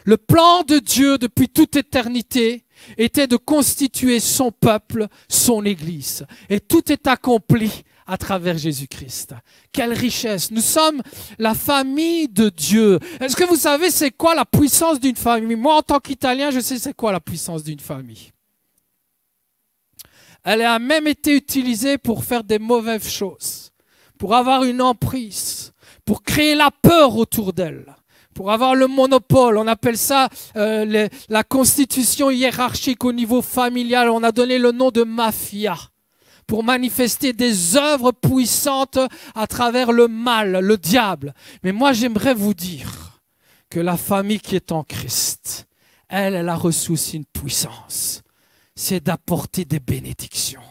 Le plan de Dieu depuis toute éternité était de constituer son peuple, son Église. Et tout est accompli à travers Jésus-Christ. Quelle richesse! Nous sommes la famille de Dieu. Est-ce que vous savez c'est quoi la puissance d'une famille? Moi, en tant qu'Italien, je sais c'est quoi la puissance d'une famille. Elle a même été utilisée pour faire des mauvaises choses, pour avoir une emprise, pour créer la peur autour d'elle, pour avoir le monopole. On appelle ça la constitution hiérarchique au niveau familial. On a donné le nom de mafia pour manifester des œuvres puissantes à travers le mal, le diable. Mais moi, j'aimerais vous dire que la famille qui est en Christ, elle a reçu aussi une puissance. C'est d'apporter des bénédictions.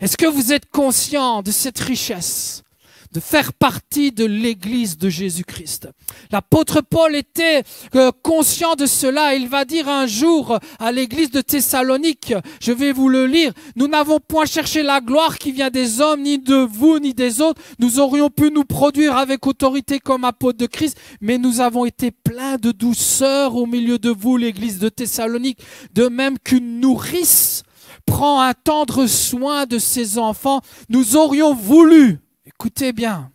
Est-ce que vous êtes conscient de cette richesse, de faire partie de l'Église de Jésus-Christ? L'apôtre Paul était conscient de cela. Il va dire un jour à l'Église de Thessalonique, je vais vous le lire, « Nous n'avons point cherché la gloire qui vient des hommes, ni de vous, ni des autres. Nous aurions pu nous produire avec autorité comme apôtres de Christ, mais nous avons été pleins de douceur au milieu de vous, l'Église de Thessalonique, de même qu'une nourrice prend un tendre soin de ses enfants. Nous aurions voulu, écoutez bien,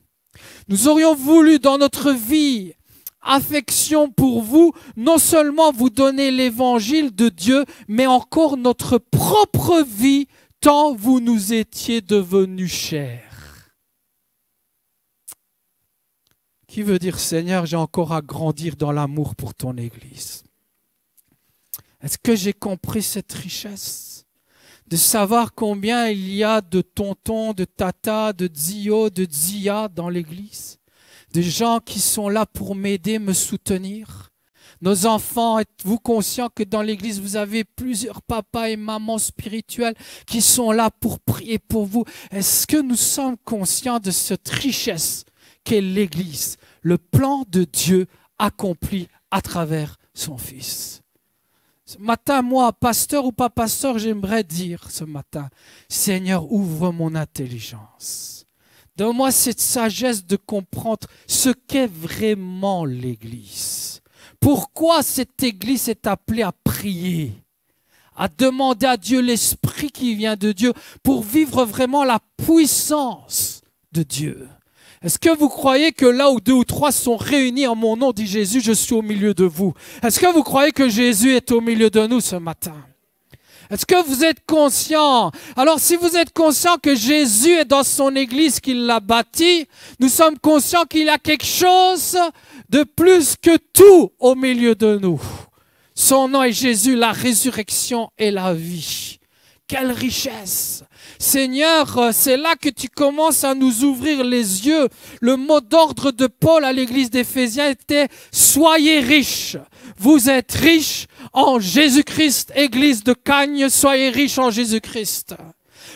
nous aurions voulu dans notre vie, affection pour vous, non seulement vous donner l'évangile de Dieu, mais encore notre propre vie, tant vous nous étiez devenus chers. » Qui veut dire, Seigneur, j'ai encore à grandir dans l'amour pour ton Église. Est-ce que j'ai compris cette richesse? De savoir combien il y a de tontons, de tatas, de zio, de zia dans l'église. De gens qui sont là pour m'aider, me soutenir. Nos enfants, êtes-vous conscients que dans l'église, vous avez plusieurs papas et mamans spirituels qui sont là pour prier pour vous? Est-ce que nous sommes conscients de cette richesse qu'est l'église, le plan de Dieu accompli à travers son Fils? Ce matin, moi, pasteur ou pas pasteur, j'aimerais dire ce matin, Seigneur, ouvre mon intelligence. Donne-moi cette sagesse de comprendre ce qu'est vraiment l'Église. Pourquoi cette Église est appelée à prier, à demander à Dieu l'Esprit qui vient de Dieu pour vivre vraiment la puissance de Dieu. Est-ce que vous croyez que là où 2 ou 3 sont réunis en mon nom, dit Jésus, je suis au milieu de vous? Est-ce que vous croyez que Jésus est au milieu de nous ce matin? Est-ce que vous êtes conscient? Alors si vous êtes conscient que Jésus est dans son Église, qu'il l'a bâtie, nous sommes conscients qu'il y a quelque chose de plus que tout au milieu de nous. Son nom est Jésus, la résurrection et la vie. Quelle richesse! Seigneur, c'est là que tu commences à nous ouvrir les yeux. Le mot d'ordre de Paul à l'église d'Éphésiens était « Soyez riches ». Vous êtes riches en Jésus-Christ, église de Cagnes, soyez riches en Jésus-Christ.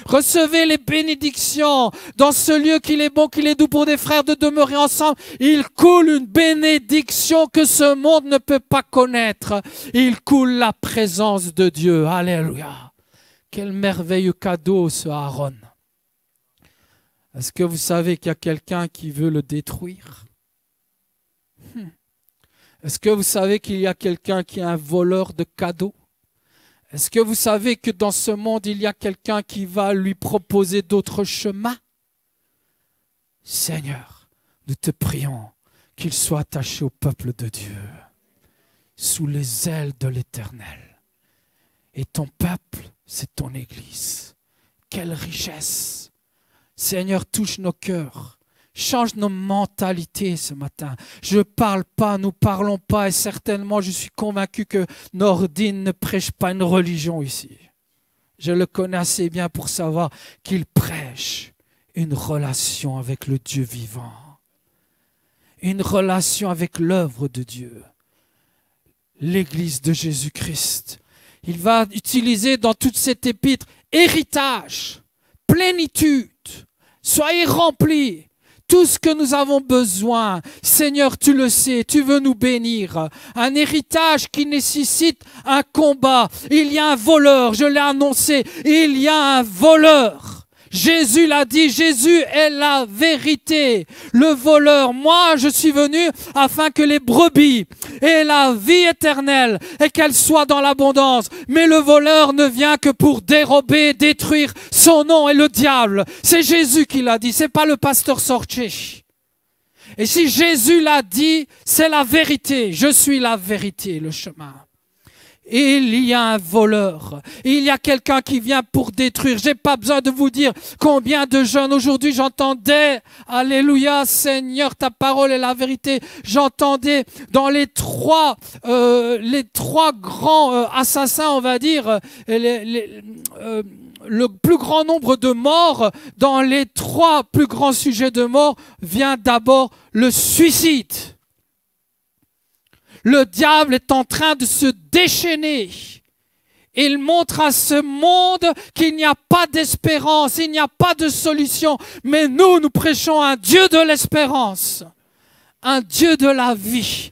Recevez les bénédictions dans ce lieu qu'il est bon, qu'il est doux pour des frères de demeurer ensemble. Il coule une bénédiction que ce monde ne peut pas connaître. Il coule la présence de Dieu. Alléluia. Quel merveilleux cadeau ce Aaron. Est-ce que vous savez qu'il y a quelqu'un qui veut le détruire? Est-ce que vous savez qu'il y a quelqu'un qui est un voleur de cadeaux? Est-ce que vous savez que dans ce monde, il y a quelqu'un qui va lui proposer d'autres chemins? Seigneur, nous te prions qu'il soit attaché au peuple de Dieu, sous les ailes de l'Éternel. Et ton peuple, c'est ton Église. Quelle richesse! Seigneur, touche nos cœurs. Change nos mentalités ce matin. Je ne parle pas, nous ne parlons pas et certainement je suis convaincu que Nordine ne prêche pas une religion ici. Je le connais assez bien pour savoir qu'il prêche une relation avec le Dieu vivant. Une relation avec l'œuvre de Dieu. L'Église de Jésus-Christ. Il va utiliser dans toute cette épître héritage, plénitude, soyez remplis. Tout ce que nous avons besoin, Seigneur, tu le sais, tu veux nous bénir. Un héritage qui nécessite un combat. Il y a un voleur, je l'ai annoncé, il y a un voleur. Jésus l'a dit, Jésus est la vérité. Le voleur, moi je suis venu afin que les brebis aient la vie éternelle et qu'elles soient dans l'abondance. Mais le voleur ne vient que pour dérober, détruire. Son nom est le diable. C'est Jésus qui l'a dit, c'est pas le pasteur Sorché. Et si Jésus l'a dit, c'est la vérité. Je suis la vérité, le chemin. il y a un voleur. Il y a quelqu'un qui vient pour détruire. J'ai pas besoin de vous dire combien de jeunes aujourd'hui j'entendais, alléluia Seigneur, ta parole est la vérité. J'entendais dans les trois grands assassins, on va dire, le plus grand nombre de morts, dans les 3 plus grands sujets de mort, vient d'abord le suicide. Le diable est en train de se déchaîner. Il montre à ce monde qu'il n'y a pas d'espérance, il n'y a pas de solution. Mais nous prêchons un Dieu de l'espérance, un Dieu de la vie.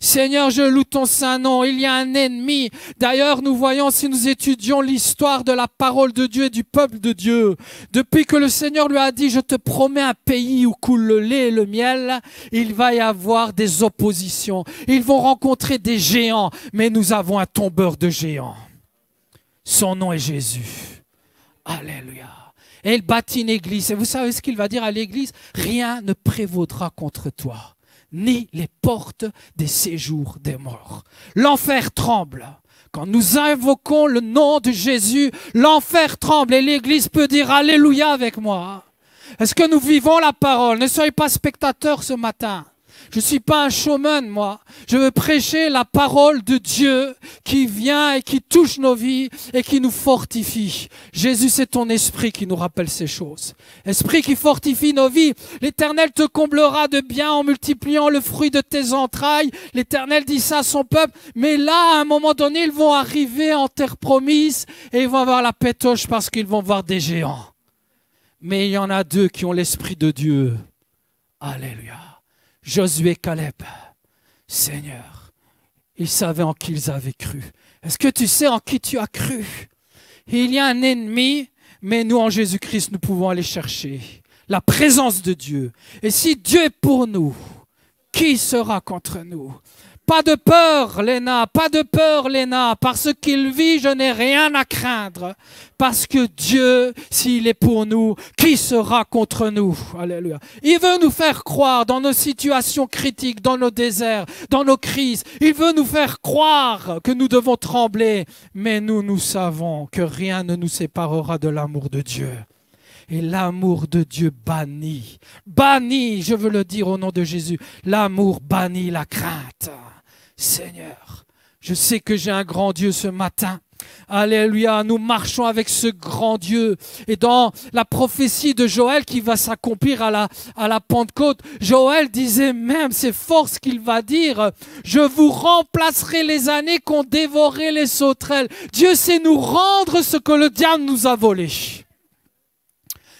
Seigneur, je loue ton saint nom. Il y a un ennemi. D'ailleurs, nous voyons, si nous étudions l'histoire de la parole de Dieu et du peuple de Dieu, depuis que le Seigneur lui a dit, je te promets un pays où coule le lait et le miel, il va y avoir des oppositions. Ils vont rencontrer des géants, mais nous avons un tombeur de géants. Son nom est Jésus. Alléluia. Et il bâtit une église. Et vous savez ce qu'il va dire à l'église? Rien ne prévaudra contre toi, ni les portes des séjours des morts. L'enfer tremble. Quand nous invoquons le nom de Jésus, l'enfer tremble et l'église peut dire Alléluia avec moi. Est-ce que nous vivons la parole? Ne soyez pas spectateurs ce matin. Je ne suis pas un showman, moi. Je veux prêcher la parole de Dieu qui vient et qui touche nos vies et qui nous fortifie. Jésus, c'est ton esprit qui nous rappelle ces choses. Esprit qui fortifie nos vies. L'Éternel te comblera de bien en multipliant le fruit de tes entrailles. L'Éternel dit ça à son peuple. Mais là, à un moment donné, ils vont arriver en terre promise et ils vont avoir la pétoche parce qu'ils vont voir des géants. Mais il y en a 2 qui ont l'esprit de Dieu. Alléluia. Josué et Caleb, Seigneur, ils savaient en qui ils avaient cru. Est-ce que tu sais en qui tu as cru? Il y a un ennemi, mais nous en Jésus-Christ, nous pouvons aller chercher la présence de Dieu. Et si Dieu est pour nous, qui sera contre nous? Pas de peur, Léna, pas de peur, Léna. Parce qu'il vit, je n'ai rien à craindre. Parce que Dieu, s'il est pour nous, qui sera contre nous? Alléluia. Il veut nous faire croire dans nos situations critiques, dans nos déserts, dans nos crises. Il veut nous faire croire que nous devons trembler. Mais nous savons que rien ne nous séparera de l'amour de Dieu. Et l'amour de Dieu bannit, je veux le dire au nom de Jésus, l'amour bannit la crainte. Seigneur, je sais que j'ai un grand Dieu ce matin. Alléluia, nous marchons avec ce grand Dieu. Et dans la prophétie de Joël qui va s'accomplir à la Pentecôte, Joël disait même, c'est fort ce qu'il va dire, je vous remplacerai les années qu'ont dévoré les sauterelles. Dieu sait nous rendre ce que le diable nous a volé.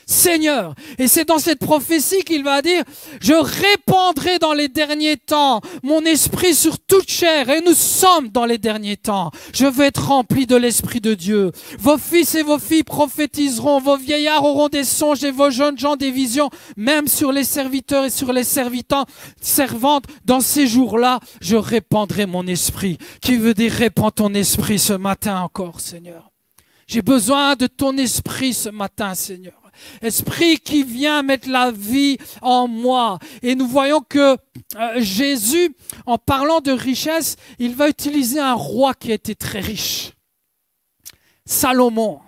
Seigneur, et c'est dans cette prophétie qu'il va dire, je répandrai dans les derniers temps mon esprit sur toute chair, et nous sommes dans les derniers temps. Je veux être rempli de l'esprit de Dieu. Vos fils et vos filles prophétiseront, vos vieillards auront des songes et vos jeunes gens des visions, même sur les serviteurs et sur les servantes. Dans ces jours-là, je répandrai mon esprit. Qui veut dire répand ton esprit ce matin encore, Seigneur? J'ai besoin de ton esprit ce matin, Seigneur. Esprit qui vient mettre la vie en moi. Et nous voyons que Jésus, en parlant de richesse, il va utiliser un roi qui a été très riche. Salomon.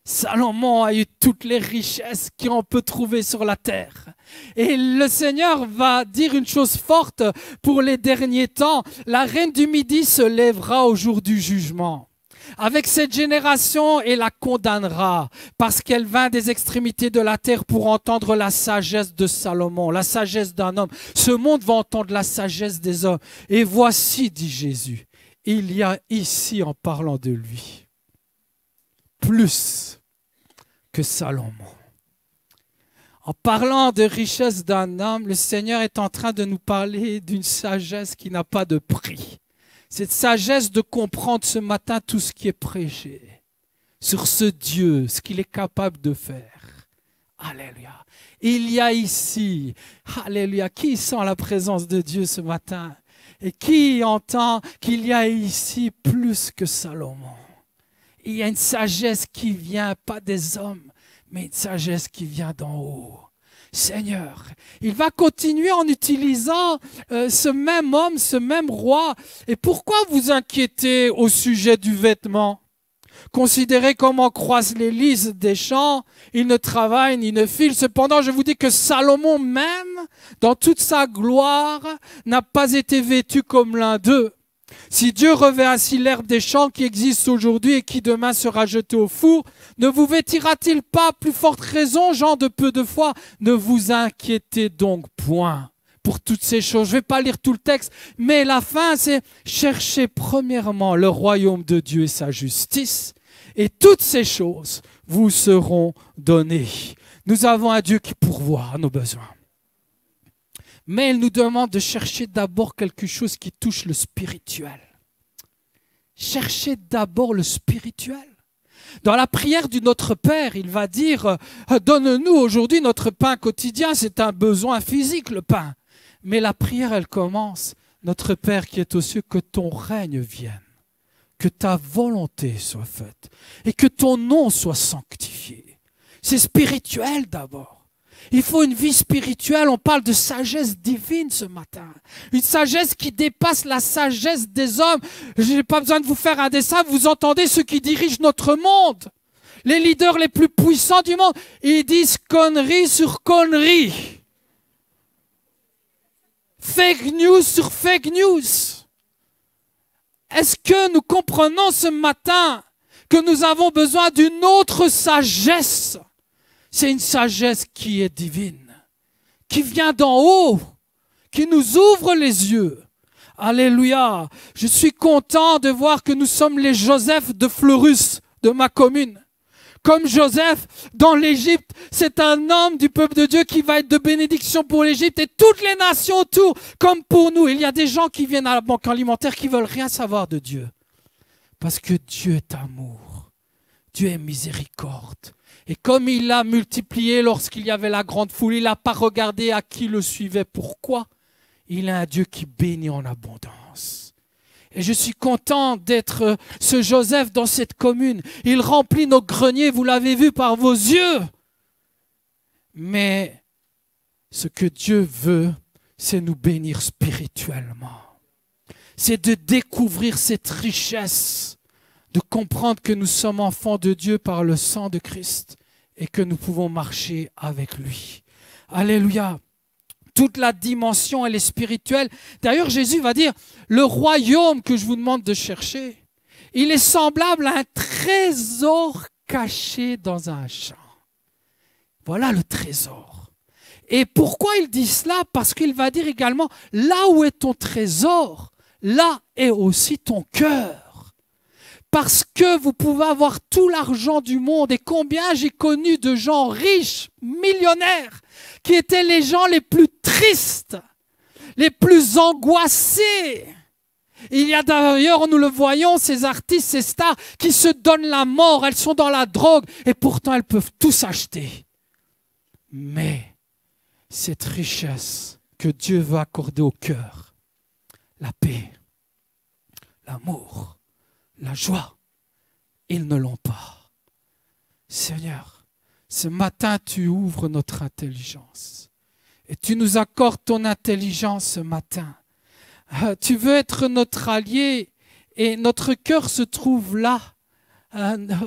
Salomon a eu toutes les richesses qu'on peut trouver sur la terre. Et le Seigneur va dire une chose forte pour les derniers temps. La reine du Midi se lèvera au jour du jugement. Avec cette génération, et la condamnera parce qu'elle vint des extrémités de la terre pour entendre la sagesse de Salomon, la sagesse d'un homme. Ce monde va entendre la sagesse des hommes. Et voici, dit Jésus, il y a ici, en parlant de lui, plus que Salomon. En parlant de richesse d'un homme, le Seigneur est en train de nous parler d'une sagesse qui n'a pas de prix. Cette sagesse de comprendre ce matin tout ce qui est prêché sur ce Dieu, ce qu'il est capable de faire. Alléluia. Il y a ici, alléluia, qui sent la présence de Dieu ce matin et qui entend qu'il y a ici plus que Salomon. Il y a une sagesse qui vient, pas des hommes, mais une sagesse qui vient d'en haut. Seigneur. Il va continuer en utilisant ce même homme, ce même roi. Et pourquoi vous inquiétez au sujet du vêtement? Considérez comment croissent les lys des champs, ils ne travaillent ni ne filent. Cependant, je vous dis que Salomon même, dans toute sa gloire, n'a pas été vêtu comme l'un d'eux. Si Dieu revêt ainsi l'herbe des champs qui existe aujourd'hui et qui demain sera jetée au four, ne vous vêtira-t-il pas plus forte raison, gens de peu de foi? Ne vous inquiétez donc point pour toutes ces choses. Je ne vais pas lire tout le texte, mais la fin, c'est « Cherchez premièrement le royaume de Dieu et sa justice, et toutes ces choses vous seront données. » Nous avons un Dieu qui pourvoit à nos besoins. Mais il nous demande de chercher d'abord quelque chose qui touche le spirituel. Cherchez d'abord le spirituel. Dans la prière du Notre Père, il va dire « Donne-nous aujourd'hui notre pain quotidien ». C'est un besoin physique, le pain. Mais la prière, elle commence « Notre Père qui est aux cieux, que ton règne vienne, que ta volonté soit faite et que ton nom soit sanctifié ». C'est spirituel d'abord. Il faut une vie spirituelle. On parle de sagesse divine ce matin. Une sagesse qui dépasse la sagesse des hommes. Je n'ai pas besoin de vous faire un dessin. Vous entendez ceux qui dirigent notre monde. Les leaders les plus puissants du monde. Ils disent conneries sur conneries. Fake news sur fake news. Est-ce que nous comprenons ce matin que nous avons besoin d'une autre sagesse? C'est une sagesse qui est divine, qui vient d'en haut, qui nous ouvre les yeux. Alléluia. Je suis content de voir que nous sommes les Joseph de Fleurus, de ma commune. Comme Joseph, dans l'Égypte, c'est un homme du peuple de Dieu qui va être de bénédiction pour l'Égypte et toutes les nations autour, comme pour nous. Il y a des gens qui viennent à la banque alimentaire qui veulent rien savoir de Dieu. Parce que Dieu est amour. Dieu est miséricorde. Et comme il l'a multiplié lorsqu'il y avait la grande foule, il n'a pas regardé à qui le suivait. Pourquoi? Il est un Dieu qui bénit en abondance. Et je suis content d'être ce Joseph dans cette commune. Il remplit nos greniers, vous l'avez vu par vos yeux. Mais ce que Dieu veut, c'est nous bénir spirituellement. C'est de découvrir cette richesse, de comprendre que nous sommes enfants de Dieu par le sang de Christ et que nous pouvons marcher avec lui. Alléluia. Toute la dimension, elle est spirituelle. D'ailleurs, Jésus va dire, le royaume que je vous demande de chercher, il est semblable à un trésor caché dans un champ. Voilà le trésor. Et pourquoi il dit cela? Parce qu'il va dire également, là où est ton trésor, là est aussi ton cœur. Parce que vous pouvez avoir tout l'argent du monde. Et combien j'ai connu de gens riches, millionnaires, qui étaient les gens les plus tristes, les plus angoissés. Il y a d'ailleurs, nous le voyons, ces artistes, ces stars qui se donnent la mort. Elles sont dans la drogue et pourtant elles peuvent tout s'acheter. Mais cette richesse que Dieu veut accorder au cœur, la paix, l'amour, la joie, ils ne l'ont pas. Seigneur, ce matin, tu ouvres notre intelligence et tu nous accordes ton intelligence ce matin. Tu veux être notre allié et notre cœur se trouve là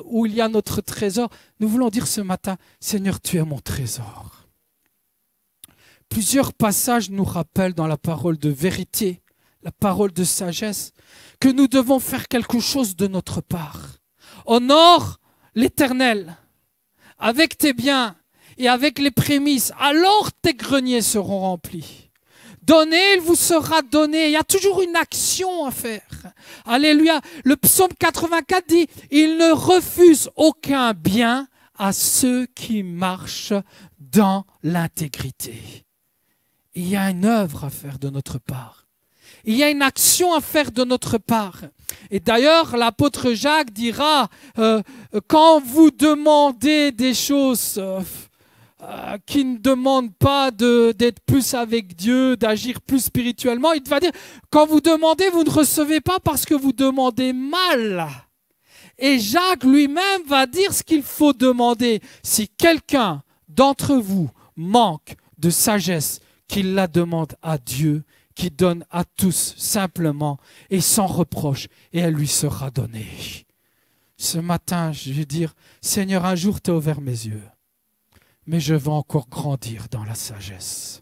où il y a notre trésor. Nous voulons dire ce matin, Seigneur, tu es mon trésor. Plusieurs passages nous rappellent dans la parole de vérité, la parole de sagesse, que nous devons faire quelque chose de notre part. Honore l'Éternel avec tes biens et avec les prémices, alors tes greniers seront remplis. Donnez, il vous sera donné. Il y a toujours une action à faire. Alléluia. Le psaume 84 dit, il ne refuse aucun bien à ceux qui marchent dans l'intégrité. Il y a une œuvre à faire de notre part. Il y a une action à faire de notre part. Et d'ailleurs, l'apôtre Jacques dira, quand vous demandez des choses qui ne demandent pas d'être plus avec Dieu, d'agir plus spirituellement, il va dire, quand vous demandez, vous ne recevez pas parce que vous demandez mal. Et Jacques lui-même va dire ce qu'il faut demander. Si quelqu'un d'entre vous manque de sagesse, qu'il la demande à Dieu, qui donne à tous simplement et sans reproche, et elle lui sera donnée. Ce matin, je vais dire, Seigneur, un jour tu as ouvert mes yeux, mais je veux encore grandir dans la sagesse.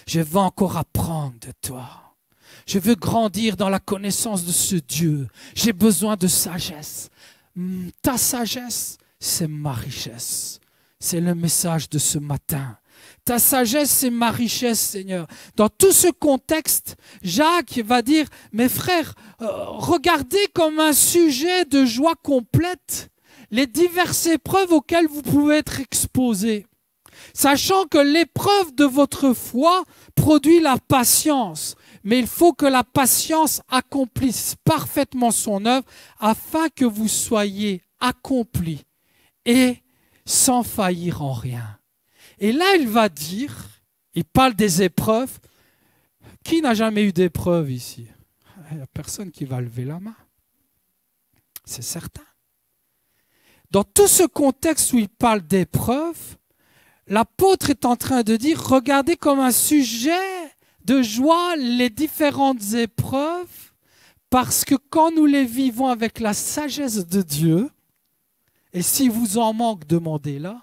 Je veux encore apprendre de toi. Je veux grandir dans la connaissance de ce Dieu. J'ai besoin de sagesse. Ta sagesse, c'est ma richesse. C'est le message de ce matin. Ta sagesse, c'est ma richesse, Seigneur. Dans tout ce contexte, Jacques va dire, mes frères, regardez comme un sujet de joie complète les diverses épreuves auxquelles vous pouvez être exposés. Sachant que l'épreuve de votre foi produit la patience. Mais il faut que la patience accomplisse parfaitement son œuvre afin que vous soyez accomplis et sans faillir en rien. Et là, il va dire, il parle des épreuves. Qui n'a jamais eu d'épreuve ici? Il n'y a personne qui va lever la main. C'est certain. Dans tout ce contexte où il parle d'épreuves, l'apôtre est en train de dire, regardez comme un sujet de joie les différentes épreuves, parce que quand nous les vivons avec la sagesse de Dieu, et si vous en manque, demandez-la,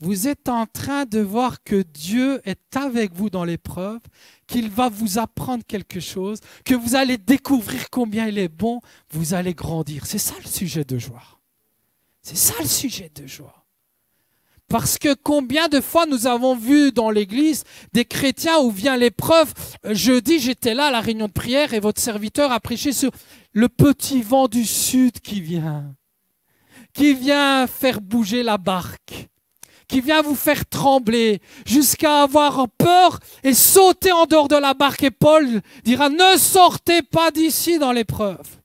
vous êtes en train de voir que Dieu est avec vous dans l'épreuve, qu'il va vous apprendre quelque chose, que vous allez découvrir combien il est bon, vous allez grandir. C'est ça le sujet de joie. C'est ça le sujet de joie. Parce que combien de fois nous avons vu dans l'église des chrétiens où vient l'épreuve. Jeudi, j'étais là à la réunion de prière et votre serviteur a prêché sur le petit vent du sud qui vient faire bouger la barque, qui vient vous faire trembler jusqu'à avoir peur et sauter en dehors de la barque. Et Paul dira, ne sortez pas d'ici dans l'épreuve.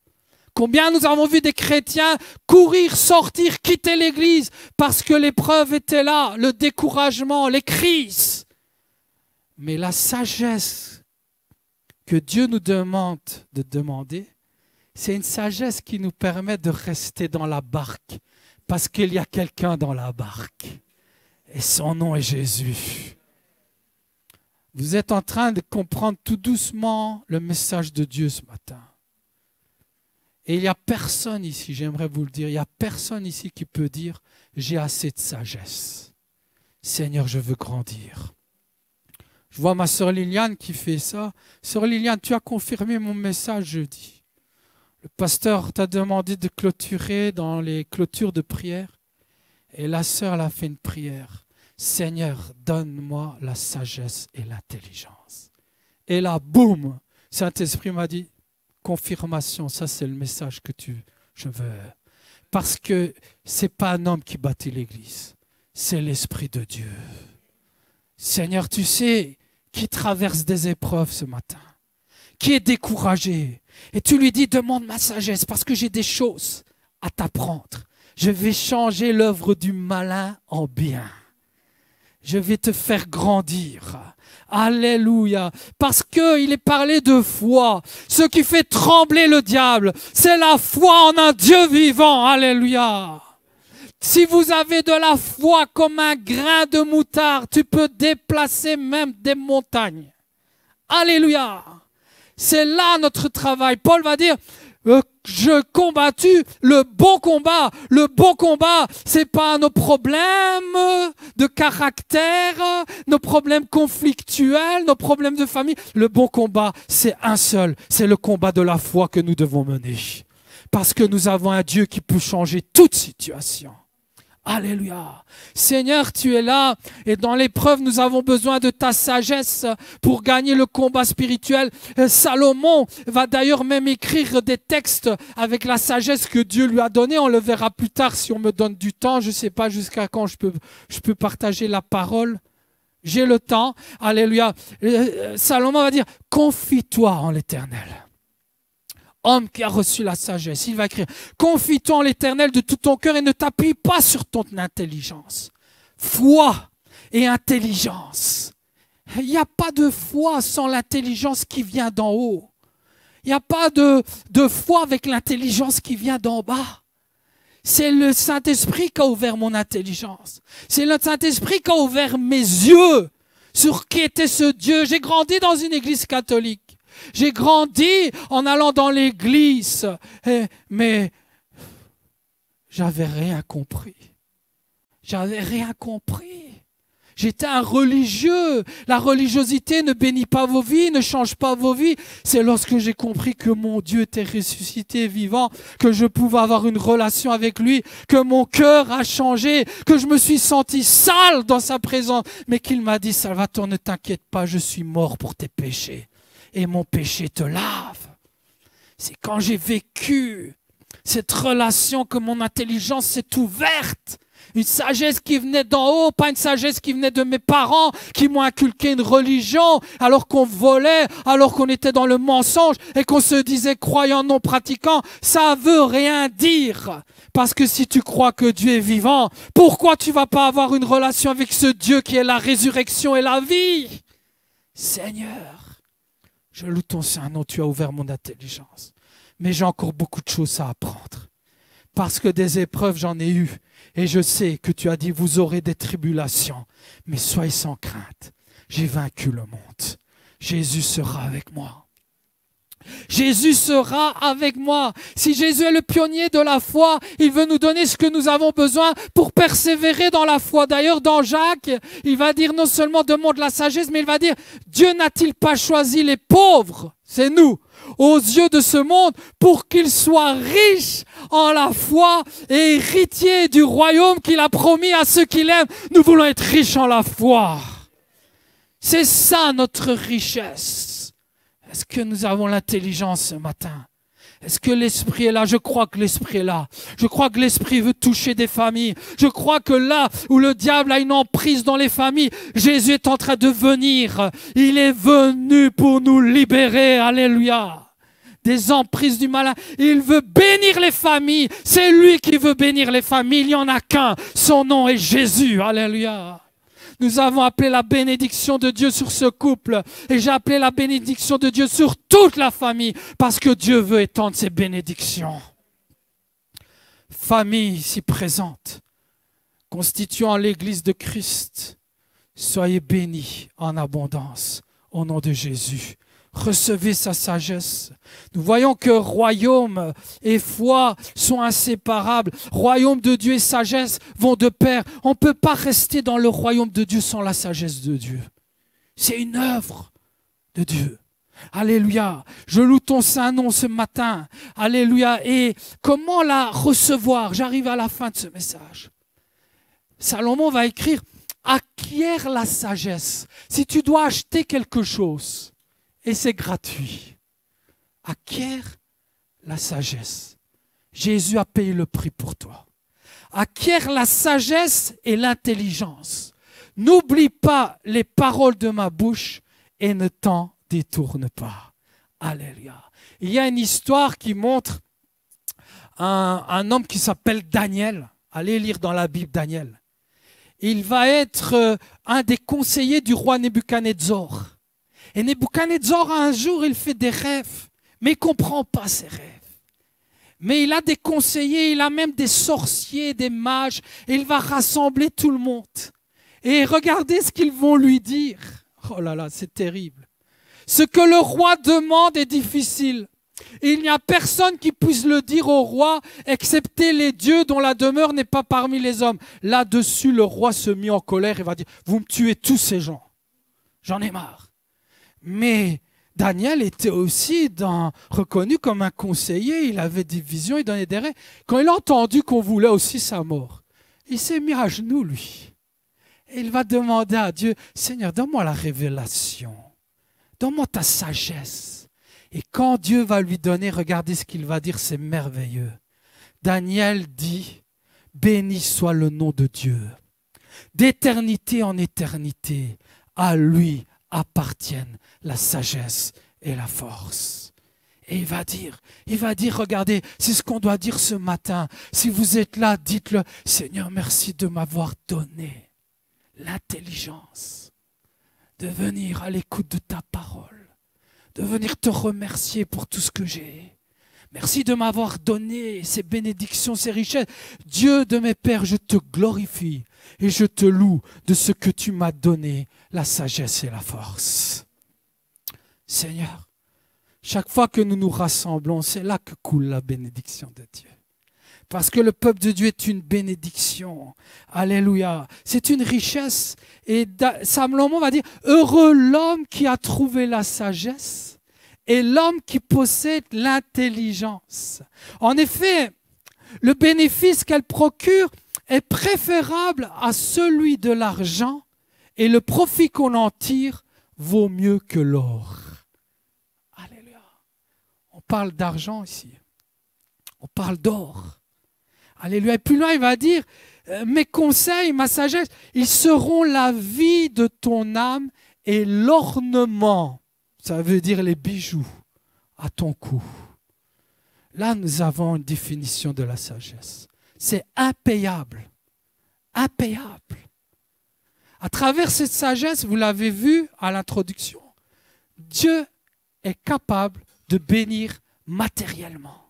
Combien nous avons vu des chrétiens courir, sortir, quitter l'église parce que l'épreuve était là, le découragement, les crises. Mais la sagesse que Dieu nous demande de demander, c'est une sagesse qui nous permet de rester dans la barque parce qu'il y a quelqu'un dans la barque et son nom est Jésus. Vous êtes en train de comprendre tout doucement le message de Dieu ce matin. Et il n'y a personne ici, j'aimerais vous le dire, il n'y a personne ici qui peut dire « j'ai assez de sagesse. Seigneur, je veux grandir. » Je vois ma sœur Liliane qui fait ça. Sœur Liliane, tu as confirmé mon message jeudi. Le pasteur t'a demandé de clôturer dans les clôtures de prière. Et la sœur elle a fait une prière. « Seigneur, donne-moi la sagesse et l'intelligence. » Et là, boum, Saint-Esprit m'a dit, confirmation, ça c'est le message que je veux. Parce que ce n'est pas un homme qui bâtit l'église, c'est l'Esprit de Dieu. Seigneur, tu sais qui traverse des épreuves ce matin, qui est découragé. Et tu lui dis, demande ma sagesse parce que j'ai des choses à t'apprendre. Je vais changer l'œuvre du malin en bien. Je vais te faire grandir. Alléluia. Parce qu'il est parlé de foi. Ce qui fait trembler le diable, c'est la foi en un Dieu vivant. Alléluia. Si vous avez de la foi comme un grain de moutarde, tu peux déplacer même des montagnes. Alléluia. C'est là notre travail. Paul va dire, je combattu le bon combat. Le bon combat, c'est pas nos problèmes de caractère, nos problèmes conflictuels, nos problèmes de famille. Le bon combat, c'est un seul. C'est le combat de la foi que nous devons mener. Parce que nous avons un Dieu qui peut changer toute situation. Alléluia. Seigneur, tu es là et dans l'épreuve, nous avons besoin de ta sagesse pour gagner le combat spirituel. Salomon va d'ailleurs même écrire des textes avec la sagesse que Dieu lui a donnée. On le verra plus tard si on me donne du temps. Je ne sais pas jusqu'à quand je peux partager la parole. J'ai le temps. Alléluia. Salomon va dire, confie-toi en l'Éternel. Homme qui a reçu la sagesse, il va écrire, confie-toi en l'Éternel de tout ton cœur et ne t'appuie pas sur ton intelligence. Foi et intelligence. Il n'y a pas de foi sans l'intelligence qui vient d'en haut. Il n'y a pas de foi avec l'intelligence qui vient d'en bas. C'est le Saint-Esprit qui a ouvert mon intelligence. C'est le Saint-Esprit qui a ouvert mes yeux sur qui était ce Dieu. J'ai grandi dans une église catholique. J'ai grandi en allant dans l'église. Mais j'avais rien compris. J'avais rien compris. J'étais un religieux. La religiosité ne bénit pas vos vies, ne change pas vos vies. C'est lorsque j'ai compris que mon Dieu était ressuscité, vivant, que je pouvais avoir une relation avec lui, que mon cœur a changé, que je me suis senti sale dans sa présence, mais qu'il m'a dit, Salvatore, ne t'inquiète pas, je suis mort pour tes péchés. Et mon péché te lave. C'est quand j'ai vécu cette relation que mon intelligence s'est ouverte. Une sagesse qui venait d'en haut, pas une sagesse qui venait de mes parents, qui m'ont inculqué une religion, alors qu'on volait, alors qu'on était dans le mensonge et qu'on se disait croyant non pratiquant. Ça veut rien dire. Parce que si tu crois que Dieu est vivant, pourquoi tu vas pas avoir une relation avec ce Dieu qui est la résurrection et la vie? Seigneur, je loue ton Saint-Nom, tu as ouvert mon intelligence. Mais j'ai encore beaucoup de choses à apprendre. Parce que des épreuves, j'en ai eu. Et je sais que tu as dit, vous aurez des tribulations. Mais soyez sans crainte. J'ai vaincu le monde. Jésus sera avec moi. Jésus sera avec moi. Si Jésus est le pionnier de la foi, il veut nous donner ce que nous avons besoin pour persévérer dans la foi. D'ailleurs, dans Jacques, il va dire non seulement demande la sagesse, mais il va dire, Dieu n'a-t-il pas choisi les pauvres, c'est nous, aux yeux de ce monde, pour qu'ils soient riches en la foi et héritiers du royaume qu'il a promis à ceux qui l'aiment. Nous voulons être riches en la foi. C'est ça notre richesse. Est-ce que nous avons l'intelligence ce matin? Est-ce que l'Esprit est là? Je crois que l'Esprit est là. Je crois que l'Esprit veut toucher des familles. Je crois que là où le diable a une emprise dans les familles, Jésus est en train de venir. Il est venu pour nous libérer. Alléluia. Des emprises du malin. Il veut bénir les familles. C'est lui qui veut bénir les familles. Il n'y en a qu'un. Son nom est Jésus. Alléluia. Nous avons appelé la bénédiction de Dieu sur ce couple. Et j'ai appelé la bénédiction de Dieu sur toute la famille. Parce que Dieu veut étendre ses bénédictions. Famille ici présente, constituant l'Église de Christ, soyez bénis en abondance au nom de Jésus. Recevez sa sagesse. Nous voyons que royaume et foi sont inséparables. Royaume de Dieu et sagesse vont de pair. On ne peut pas rester dans le royaume de Dieu sans la sagesse de Dieu. C'est une œuvre de Dieu. Alléluia. Je loue ton Saint-Nom ce matin. Alléluia. Et comment la recevoir? J'arrive à la fin de ce message. Salomon va écrire « Acquiert la sagesse ». Si tu dois acheter quelque chose, et c'est gratuit. Acquiert la sagesse. Jésus a payé le prix pour toi. Acquiert la sagesse et l'intelligence. N'oublie pas les paroles de ma bouche et ne t'en détourne pas. Alléluia. Il y a une histoire qui montre un homme qui s'appelle Daniel. Allez lire dans la Bible Daniel. Il va être un des conseillers du roi Nebuchadnezzar. Et Nebuchadnezzar, un jour, il fait des rêves, mais il ne comprend pas ses rêves. Mais il a des conseillers, il a même des sorciers, des mages, et il va rassembler tout le monde. Et regardez ce qu'ils vont lui dire. Oh là là, c'est terrible. Ce que le roi demande est difficile. Il n'y a personne qui puisse le dire au roi, excepté les dieux dont la demeure n'est pas parmi les hommes. Là-dessus, le roi se mit en colère et va dire, vous me tuez tous ces gens. J'en ai marre. Mais Daniel était aussi reconnu comme un conseiller, il avait des visions, il donnait des rêves. Quand il a entendu qu'on voulait aussi sa mort, il s'est mis à genoux, lui. Et il va demander à Dieu, Seigneur, donne-moi la révélation, donne-moi ta sagesse. Et quand Dieu va lui donner, regardez ce qu'il va dire, c'est merveilleux. Daniel dit, béni soit le nom de Dieu, d'éternité en éternité, à lui appartiennent la sagesse et la force. Et il va dire, regardez, c'est ce qu'on doit dire ce matin. Si vous êtes là, dites-le, Seigneur, merci de m'avoir donné l'intelligence de venir à l'écoute de ta parole, de venir te remercier pour tout ce que j'ai. Merci de m'avoir donné ces bénédictions, ces richesses. Dieu de mes pères, je te glorifie et je te loue de ce que tu m'as donné, la sagesse et la force. Seigneur, chaque fois que nous nous rassemblons, c'est là que coule la bénédiction de Dieu. Parce que le peuple de Dieu est une bénédiction. Alléluia. C'est une richesse. Et Salomon va dire, heureux l'homme qui a trouvé la sagesse et l'homme qui possède l'intelligence. En effet, le bénéfice qu'elle procure est préférable à celui de l'argent et le profit qu'on en tire vaut mieux que l'or. Alléluia. On parle d'argent ici. On parle d'or. Alléluia. Et plus loin, il va dire, mes conseils, ma sagesse, ils seront la vie de ton âme et l'ornement, ça veut dire les bijoux, à ton cou. Là, nous avons une définition de la sagesse. C'est impayable. Impayable. À travers cette sagesse, vous l'avez vu à l'introduction, Dieu est capable de bénir matériellement.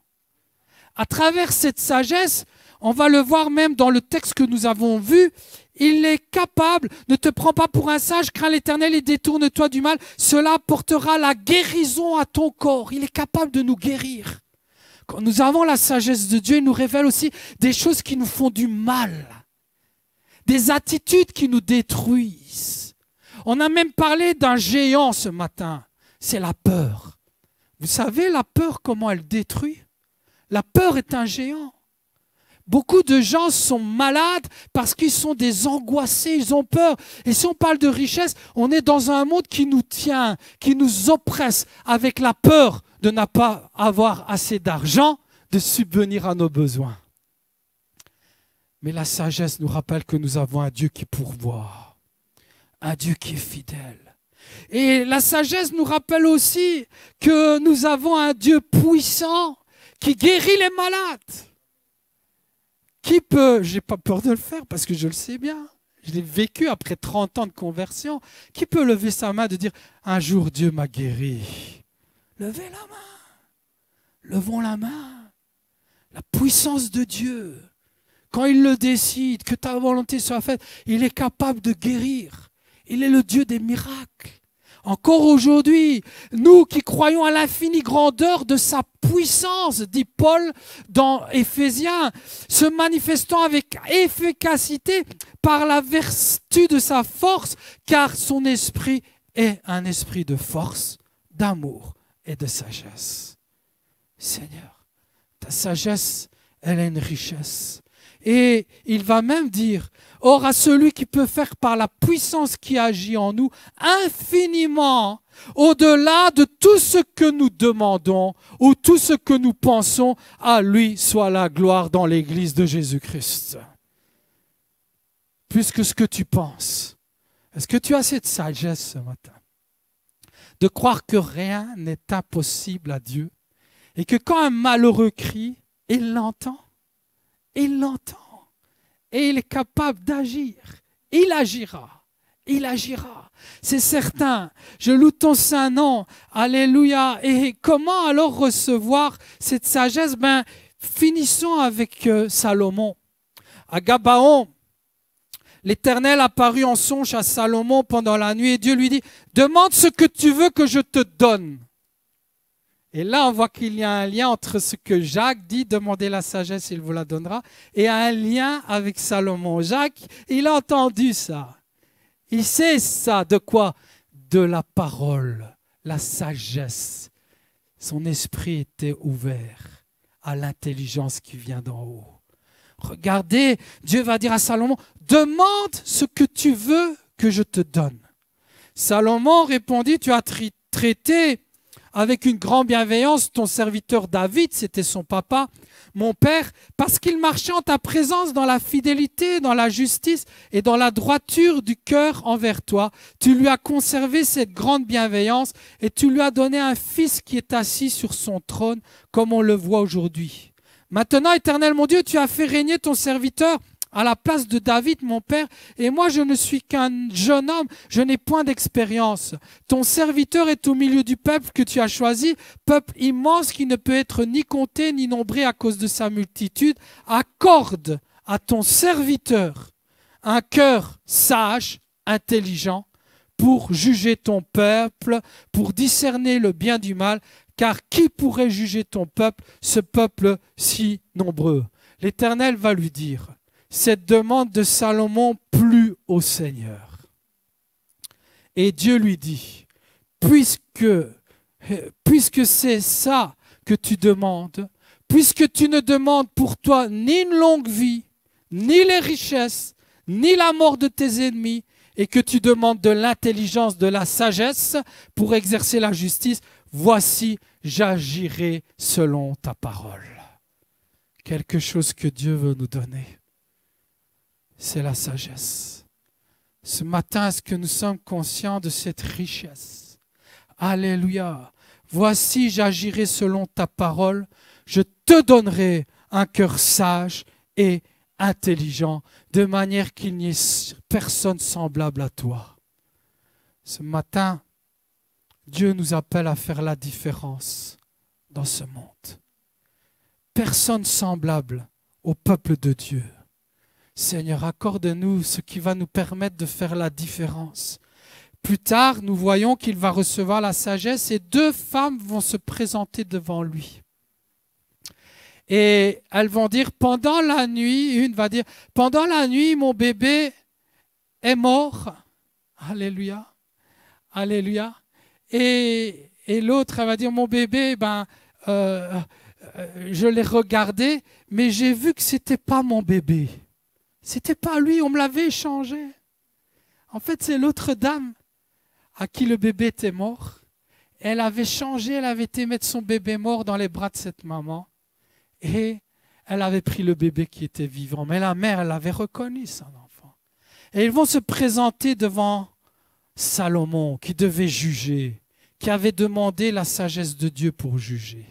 À travers cette sagesse, on va le voir même dans le texte que nous avons vu, il est capable, ne te prends pas pour un sage, crains l'Éternel et détourne-toi du mal, cela apportera la guérison à ton corps. Il est capable de nous guérir. Quand nous avons la sagesse de Dieu, il nous révèle aussi des choses qui nous font du mal, des attitudes qui nous détruisent. On a même parlé d'un géant ce matin, c'est la peur. Vous savez la peur, comment elle détruit? La peur est un géant. Beaucoup de gens sont malades parce qu'ils sont des angoissés, ils ont peur. Et si on parle de richesse, on est dans un monde qui nous tient, qui nous oppresse avec la peur de ne pas avoir assez d'argent, de subvenir à nos besoins. Mais la sagesse nous rappelle que nous avons un Dieu qui pourvoit, un Dieu qui est fidèle. Et la sagesse nous rappelle aussi que nous avons un Dieu puissant qui guérit les malades. Qui peut, j'ai pas peur de le faire parce que je le sais bien, je l'ai vécu après 30 ans de conversion, qui peut lever sa main de dire « Un jour Dieu m'a guéri ». Levez la main, levons la main. La puissance de Dieu, quand il le décide, que ta volonté soit faite, il est capable de guérir. Il est le Dieu des miracles. Encore aujourd'hui, nous qui croyons à l'infinie grandeur de sa puissance, dit Paul dans Éphésiens, se manifestant avec efficacité par la vertu de sa force, car son esprit est un esprit de force, d'amour et de sagesse. Seigneur, ta sagesse, elle est une richesse. Et il va même dire, or à celui qui peut faire par la puissance qui agit en nous infiniment au-delà de tout ce que nous demandons ou tout ce que nous pensons, à lui soit la gloire dans l'Église de Jésus-Christ. Plus que ce que tu penses. Est-ce que tu as cette sagesse ce matin de croire que rien n'est impossible à Dieu et que quand un malheureux crie, il l'entend? Il l'entend et il est capable d'agir. Il agira. Il agira. C'est certain. Je loue ton saint nom. Alléluia. Et comment alors recevoir cette sagesse? Finissons avec Salomon. À Gabaon, l'Éternel apparut en songe à Salomon pendant la nuit et Dieu lui dit, demande ce que tu veux que je te donne. Et là, on voit qu'il y a un lien entre ce que Jacques dit, demandez la sagesse, il vous la donnera, et un lien avec Salomon. Jacques, il a entendu ça. Il sait ça, de quoi? De la parole, la sagesse. Son esprit était ouvert à l'intelligence qui vient d'en haut. Regardez, Dieu va dire à Salomon, demande ce que tu veux que je te donne. Salomon répondit, tu as traité avec une grande bienveillance ton serviteur David, c'était son papa, mon père, parce qu'il marchait en ta présence dans la fidélité, dans la justice et dans la droiture du cœur envers toi. Tu lui as conservé cette grande bienveillance et tu lui as donné un fils qui est assis sur son trône, comme on le voit aujourd'hui. Maintenant, Éternel mon Dieu, tu as fait régner ton serviteur à la place de David, mon père, et moi je ne suis qu'un jeune homme, je n'ai point d'expérience. Ton serviteur est au milieu du peuple que tu as choisi, peuple immense qui ne peut être ni compté ni nombré à cause de sa multitude. Accorde à ton serviteur un cœur sage, intelligent, pour juger ton peuple, pour discerner le bien du mal, car qui pourrait juger ton peuple, ce peuple si nombreux? L'Éternel va lui dire, cette demande de Salomon plut au Seigneur. Et Dieu lui dit, puisque c'est ça que tu demandes, puisque tu ne demandes pour toi ni une longue vie, ni les richesses, ni la mort de tes ennemis, et que tu demandes de l'intelligence, de la sagesse pour exercer la justice, voici, j'agirai selon ta parole. Quelque chose que Dieu veut nous donner, c'est la sagesse. Ce matin, est-ce que nous sommes conscients de cette richesse? Alléluia. Voici, j'agirai selon ta parole. Je te donnerai un cœur sage et intelligent, de manière qu'il n'y ait personne semblable à toi. Ce matin, Dieu nous appelle à faire la différence dans ce monde. Personne semblable au peuple de Dieu. Seigneur, accorde-nous ce qui va nous permettre de faire la différence. Plus tard, nous voyons qu'il va recevoir la sagesse et 2 femmes vont se présenter devant lui. Et elles vont dire, pendant la nuit, une va dire, pendant la nuit, mon bébé est mort. Alléluia. Alléluia. Et l'autre, elle va dire, mon bébé, je l'ai regardé, mais j'ai vu que ce n'était pas mon bébé. Ce n'était pas lui, on me l'avait échangé. En fait, c'est l'autre dame à qui le bébé était mort. Elle avait changé, elle avait été mettre son bébé mort dans les bras de cette maman. Et elle avait pris le bébé qui était vivant. Mais la mère, elle avait reconnu son enfant. Et ils vont se présenter devant Salomon, qui devait juger, qui avait demandé la sagesse de Dieu pour juger.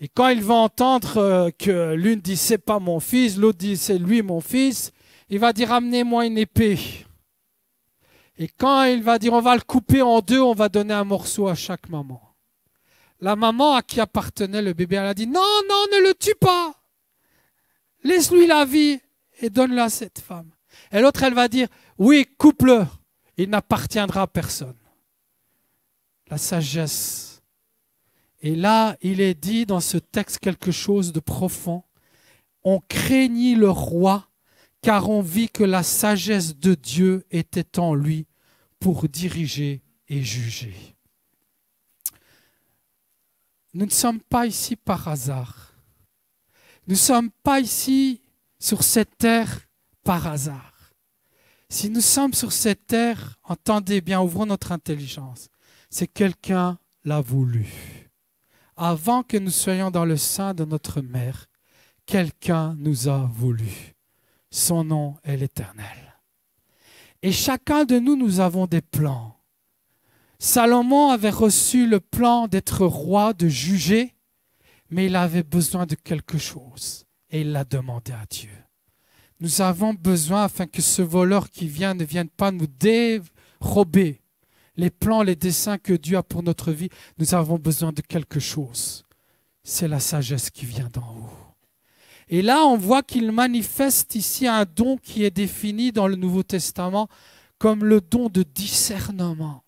Et quand il va entendre que l'une dit c'est pas mon fils, l'autre dit c'est lui mon fils, il va dire amenez-moi une épée. Et quand il va dire on va le couper en 2, on va donner un morceau à chaque maman. La maman à qui appartenait le bébé, elle a dit non, non, ne le tue pas. Laisse-lui la vie et donne-le à cette femme. Et l'autre, elle va dire oui, coupe-le, il n'appartiendra à personne. La sagesse. Et là, il est dit dans ce texte quelque chose de profond. On craignit le roi, car on vit que la sagesse de Dieu était en lui pour diriger et juger. Nous ne sommes pas ici par hasard. Nous ne sommes pas ici sur cette terre par hasard. Si nous sommes sur cette terre, entendez bien, ouvrons notre intelligence. C'est quelqu'un l'a voulu. Avant que nous soyons dans le sein de notre mère, quelqu'un nous a voulu. Son nom est l'Éternel. Et chacun de nous, nous avons des plans. Salomon avait reçu le plan d'être roi, de juger, mais il avait besoin de quelque chose et il l'a demandé à Dieu. Nous avons besoin, afin que ce voleur qui vient ne vienne pas nous dérober les plans, les desseins que Dieu a pour notre vie, nous avons besoin de quelque chose. C'est la sagesse qui vient d'en haut. Et là, on voit qu'il manifeste ici un don qui est défini dans le Nouveau Testament comme le don de discernement.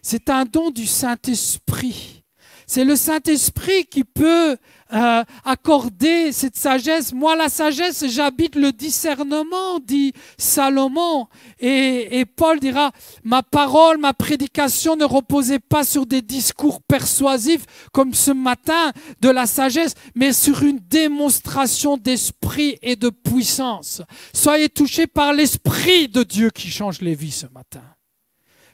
C'est un don du Saint-Esprit. C'est le Saint-Esprit qui peut accorder cette sagesse. Moi, la sagesse, j'habite le discernement, dit Salomon. Et Paul dira, ma parole, ma prédication ne reposait pas sur des discours persuasifs comme ce matin de la sagesse, mais sur une démonstration d'esprit et de puissance. Soyez touchés par l'Esprit de Dieu qui change les vies ce matin.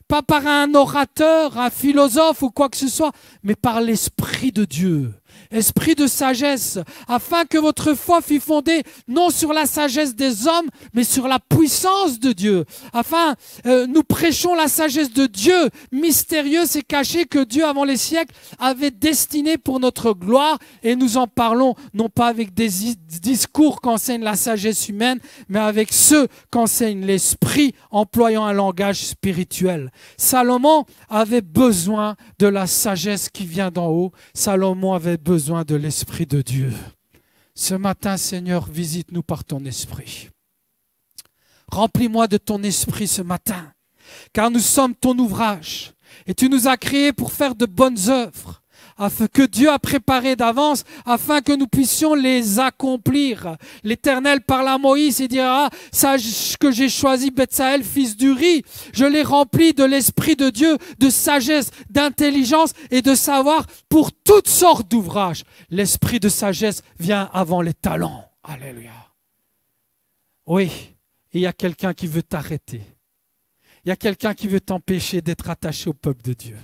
pas par un orateur, un philosophe ou quoi que ce soit, mais par l'Esprit de Dieu. Esprit de sagesse, afin que votre foi fût fondée non sur la sagesse des hommes, mais sur la puissance de Dieu. Afin, nous prêchons la sagesse de Dieu, mystérieuse et cachée, que Dieu, avant les siècles, avait destinée pour notre gloire. Et nous en parlons, non pas avec des discours qu'enseigne la sagesse humaine, mais avec ceux qu'enseigne l'Esprit, employant un langage spirituel. Salomon avait besoin de la sagesse qui vient d'en haut. Salomon avait besoin de l'Esprit de Dieu. Ce matin, Seigneur, visite-nous par ton Esprit. Remplis-moi de ton Esprit ce matin, car nous sommes ton ouvrage et tu nous as créés pour faire de bonnes œuvres, afin que Dieu a préparé d'avance, afin que nous puissions les accomplir. L'Éternel parla à Moïse et dira, sache que j'ai choisi Betsaël, fils d'Uri. Je l'ai rempli de l'Esprit de Dieu, de sagesse, d'intelligence et de savoir pour toutes sortes d'ouvrages. L'Esprit de sagesse vient avant les talents. Alléluia. Oui, il y a quelqu'un qui veut t'arrêter. Il y a quelqu'un qui veut t'empêcher d'être attaché au peuple de Dieu.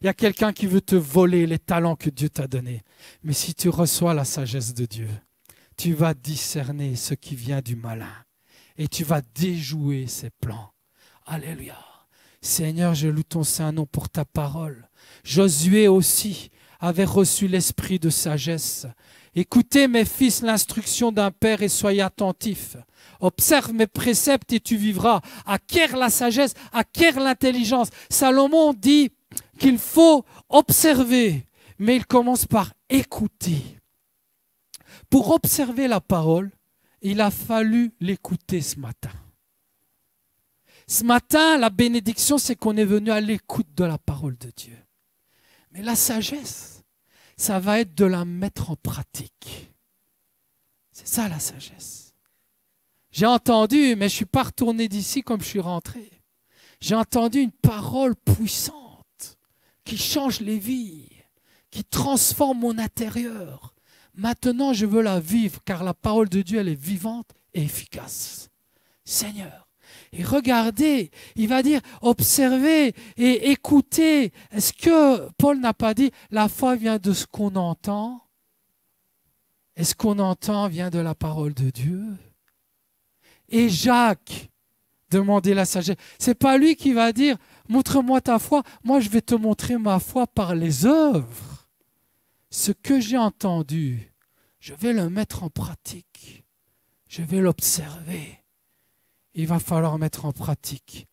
Il y a quelqu'un qui veut te voler les talents que Dieu t'a donnés. Mais si tu reçois la sagesse de Dieu, tu vas discerner ce qui vient du malin et tu vas déjouer ses plans. Alléluia. Seigneur, je loue ton saint nom pour ta parole. Josué aussi avait reçu l'esprit de sagesse. Écoutez, mes fils, l'instruction d'un père et soyez attentifs. Observe mes préceptes et tu vivras. Acquiert la sagesse, acquiert l'intelligence. Salomon dit qu'il faut observer, mais il commence par écouter. Pour observer la parole, il a fallu l'écouter ce matin. Ce matin, la bénédiction, c'est qu'on est venu à l'écoute de la parole de Dieu. Mais la sagesse, ça va être de la mettre en pratique. C'est ça la sagesse. J'ai entendu, mais je ne suis pas retourné d'ici comme je suis rentré. J'ai entendu une parole puissante qui change les vies, qui transforme mon intérieur. Maintenant, je veux la vivre, car la parole de Dieu, elle est vivante et efficace. Seigneur, et regardez, il va dire, observez et écoutez. Est-ce que Paul n'a pas dit, la foi vient de ce qu'on entend? Et ce qu'on entend vient de la parole de Dieu? Et Jacques demandait la sagesse. C'est pas lui qui va dire, montre-moi ta foi. Moi, je vais te montrer ma foi par les œuvres. Ce que j'ai entendu, je vais le mettre en pratique. Je vais l'observer. Il va falloir mettre en pratique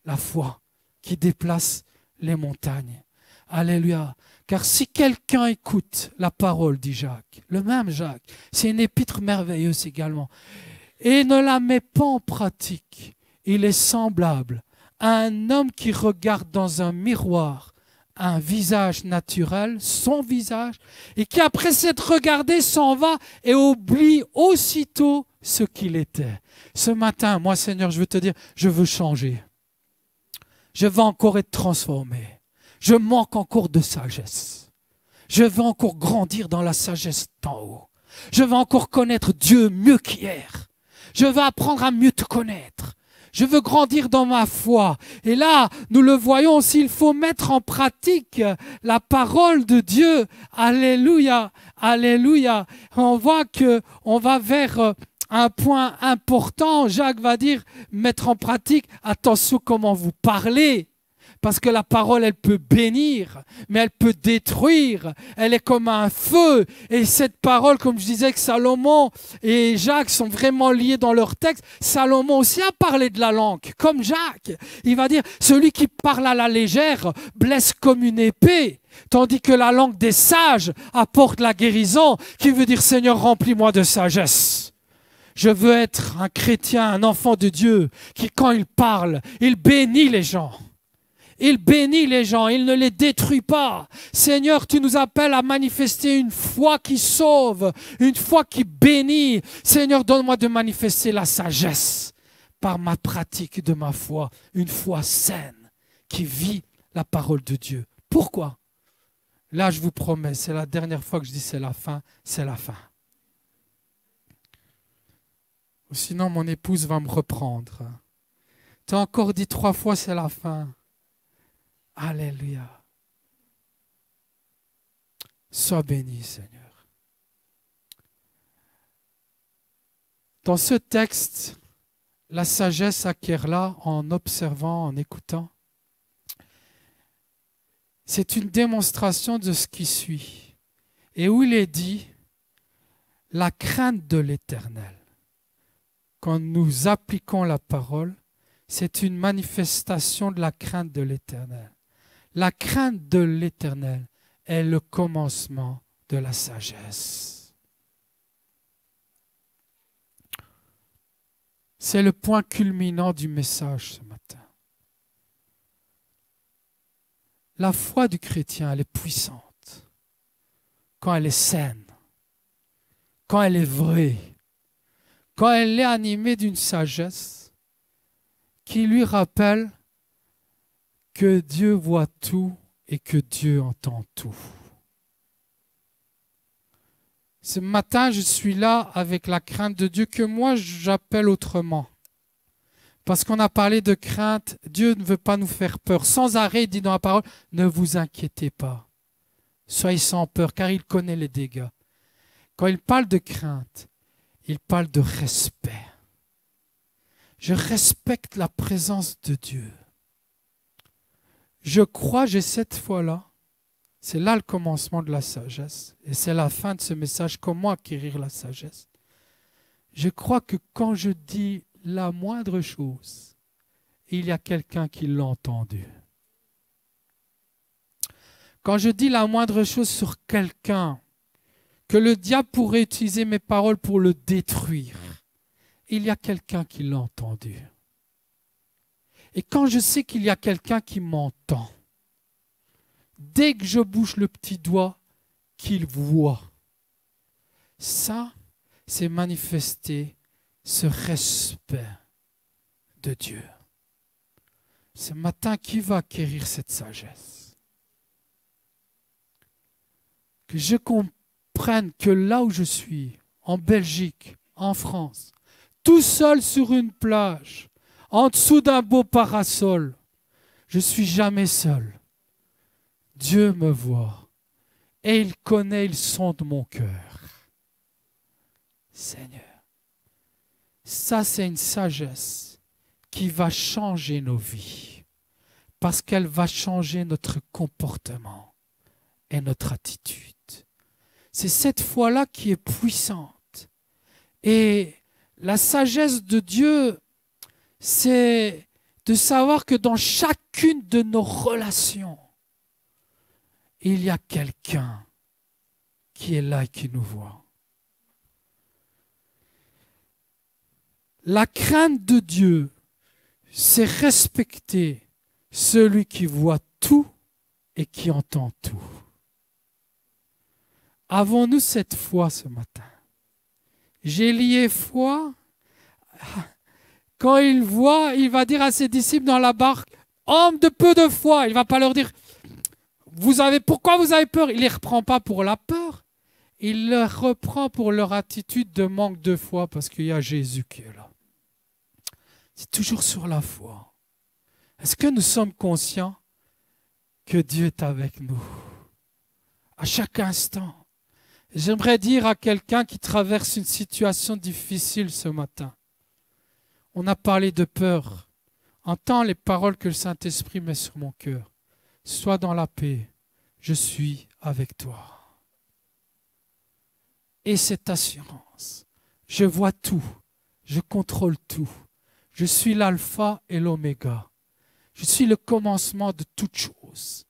la foi qui déplace les montagnes. Alléluia. Car si quelqu'un écoute la parole, dit Jacques, le même Jacques, c'est une épître merveilleuse également, et ne la met pas en pratique, il est semblable à un homme qui regarde dans un miroir un visage naturel, son visage, et qui après s'être regardé s'en va et oublie aussitôt ce qu'il était. Ce matin, moi Seigneur, je veux te dire, je veux changer. Je veux encore être transformé. Je manque encore de sagesse. Je veux encore grandir dans la sagesse d'en haut. Je veux encore connaître Dieu mieux qu'hier. Je veux apprendre à mieux te connaître. Je veux grandir dans ma foi. Et là, nous le voyons, s'il faut mettre en pratique la parole de Dieu. Alléluia, alléluia. On voit qu'on va vers un point important. Jacques va dire, mettre en pratique, attention comment vous parlez. Parce que la parole, elle peut bénir, mais elle peut détruire. Elle est comme un feu. Et cette parole, comme je disais que Salomon et Jacques sont vraiment liés dans leur texte, Salomon aussi a parlé de la langue, comme Jacques. Il va dire, celui qui parle à la légère blesse comme une épée. Tandis que la langue des sages apporte la guérison, qui veut dire, Seigneur, remplis-moi de sagesse. Je veux être un chrétien, un enfant de Dieu, qui quand il parle, il bénit les gens. Il bénit les gens, il ne les détruit pas. Seigneur, tu nous appelles à manifester une foi qui sauve, une foi qui bénit. Seigneur, donne-moi de manifester la sagesse par ma pratique de ma foi, une foi saine qui vit la parole de Dieu. Pourquoi? Là, je vous promets, c'est la dernière fois que je dis c'est la fin, c'est la fin. Sinon, mon épouse va me reprendre. Tu as encore dit 3 fois c'est la fin. Alléluia. Sois béni, Seigneur. Dans ce texte, la sagesse acquiert-la en observant, en écoutant. C'est une démonstration de ce qui suit. Et où il est dit, la crainte de l'Éternel. Quand nous appliquons la parole, c'est une manifestation de la crainte de l'Éternel. La crainte de l'Éternel est le commencement de la sagesse. C'est le point culminant du message ce matin. La foi du chrétien, elle est puissante quand elle est saine, quand elle est vraie, quand elle est animée d'une sagesse qui lui rappelle que Dieu voit tout et que Dieu entend tout. Ce matin, je suis là avec la crainte de Dieu que moi j'appelle autrement. Parce qu'on a parlé de crainte, Dieu ne veut pas nous faire peur. Sans arrêt, il dit dans la parole, ne vous inquiétez pas. Soyez sans peur, car il connaît les dégâts. Quand il parle de crainte, il parle de respect. Je respecte la présence de Dieu. Je crois, j'ai cette foi-là. C'est là le commencement de la sagesse. Et c'est la fin de ce message, comment acquérir la sagesse. Je crois que quand je dis la moindre chose, il y a quelqu'un qui l'a entendu. Quand je dis la moindre chose sur quelqu'un, que le diable pourrait utiliser mes paroles pour le détruire, il y a quelqu'un qui l'a entendu. Et quand je sais qu'il y a quelqu'un qui m'entend, dès que je bouge le petit doigt, qu'il voit, ça, c'est manifester ce respect de Dieu. Ce matin, qui va acquérir cette sagesse? Que je comprenne que là où je suis, en Belgique, en France, tout seul sur une plage, en dessous d'un beau parasol, je ne suis jamais seul. Dieu me voit et il connaît le son de mon cœur. Seigneur, ça c'est une sagesse qui va changer nos vies parce qu'elle va changer notre comportement et notre attitude. C'est cette foi-là qui est puissante. Et la sagesse de Dieu, c'est de savoir que dans chacune de nos relations, il y a quelqu'un qui est là et qui nous voit. La crainte de Dieu, c'est respecter celui qui voit tout et qui entend tout. Avons-nous cette foi ce matin? J'ai lié foi. Quand il voit, il va dire à ses disciples dans la barque, homme de peu de foi. Il ne va pas leur dire, pourquoi vous avez peur? Il ne les reprend pas pour la peur. Il les reprend pour leur attitude de manque de foi parce qu'il y a Jésus qui est là. C'est toujours sur la foi. Est-ce que nous sommes conscients que Dieu est avec nous à chaque instant? J'aimerais dire à quelqu'un qui traverse une situation difficile ce matin. On a parlé de peur. Entends les paroles que le Saint-Esprit met sur mon cœur. Sois dans la paix. Je suis avec toi. Et cette assurance. Je vois tout. Je contrôle tout. Je suis l'alpha et l'oméga. Je suis le commencement de toutes choses.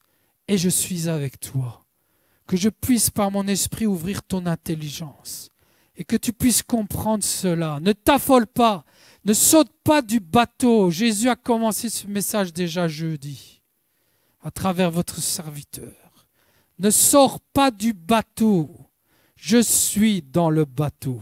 Et je suis avec toi. Que je puisse par mon esprit ouvrir ton intelligence et que tu puisses comprendre cela. Ne t'affole pas, ne saute pas du bateau. Jésus a commencé ce message déjà jeudi à travers votre serviteur. Ne sors pas du bateau, je suis dans le bateau.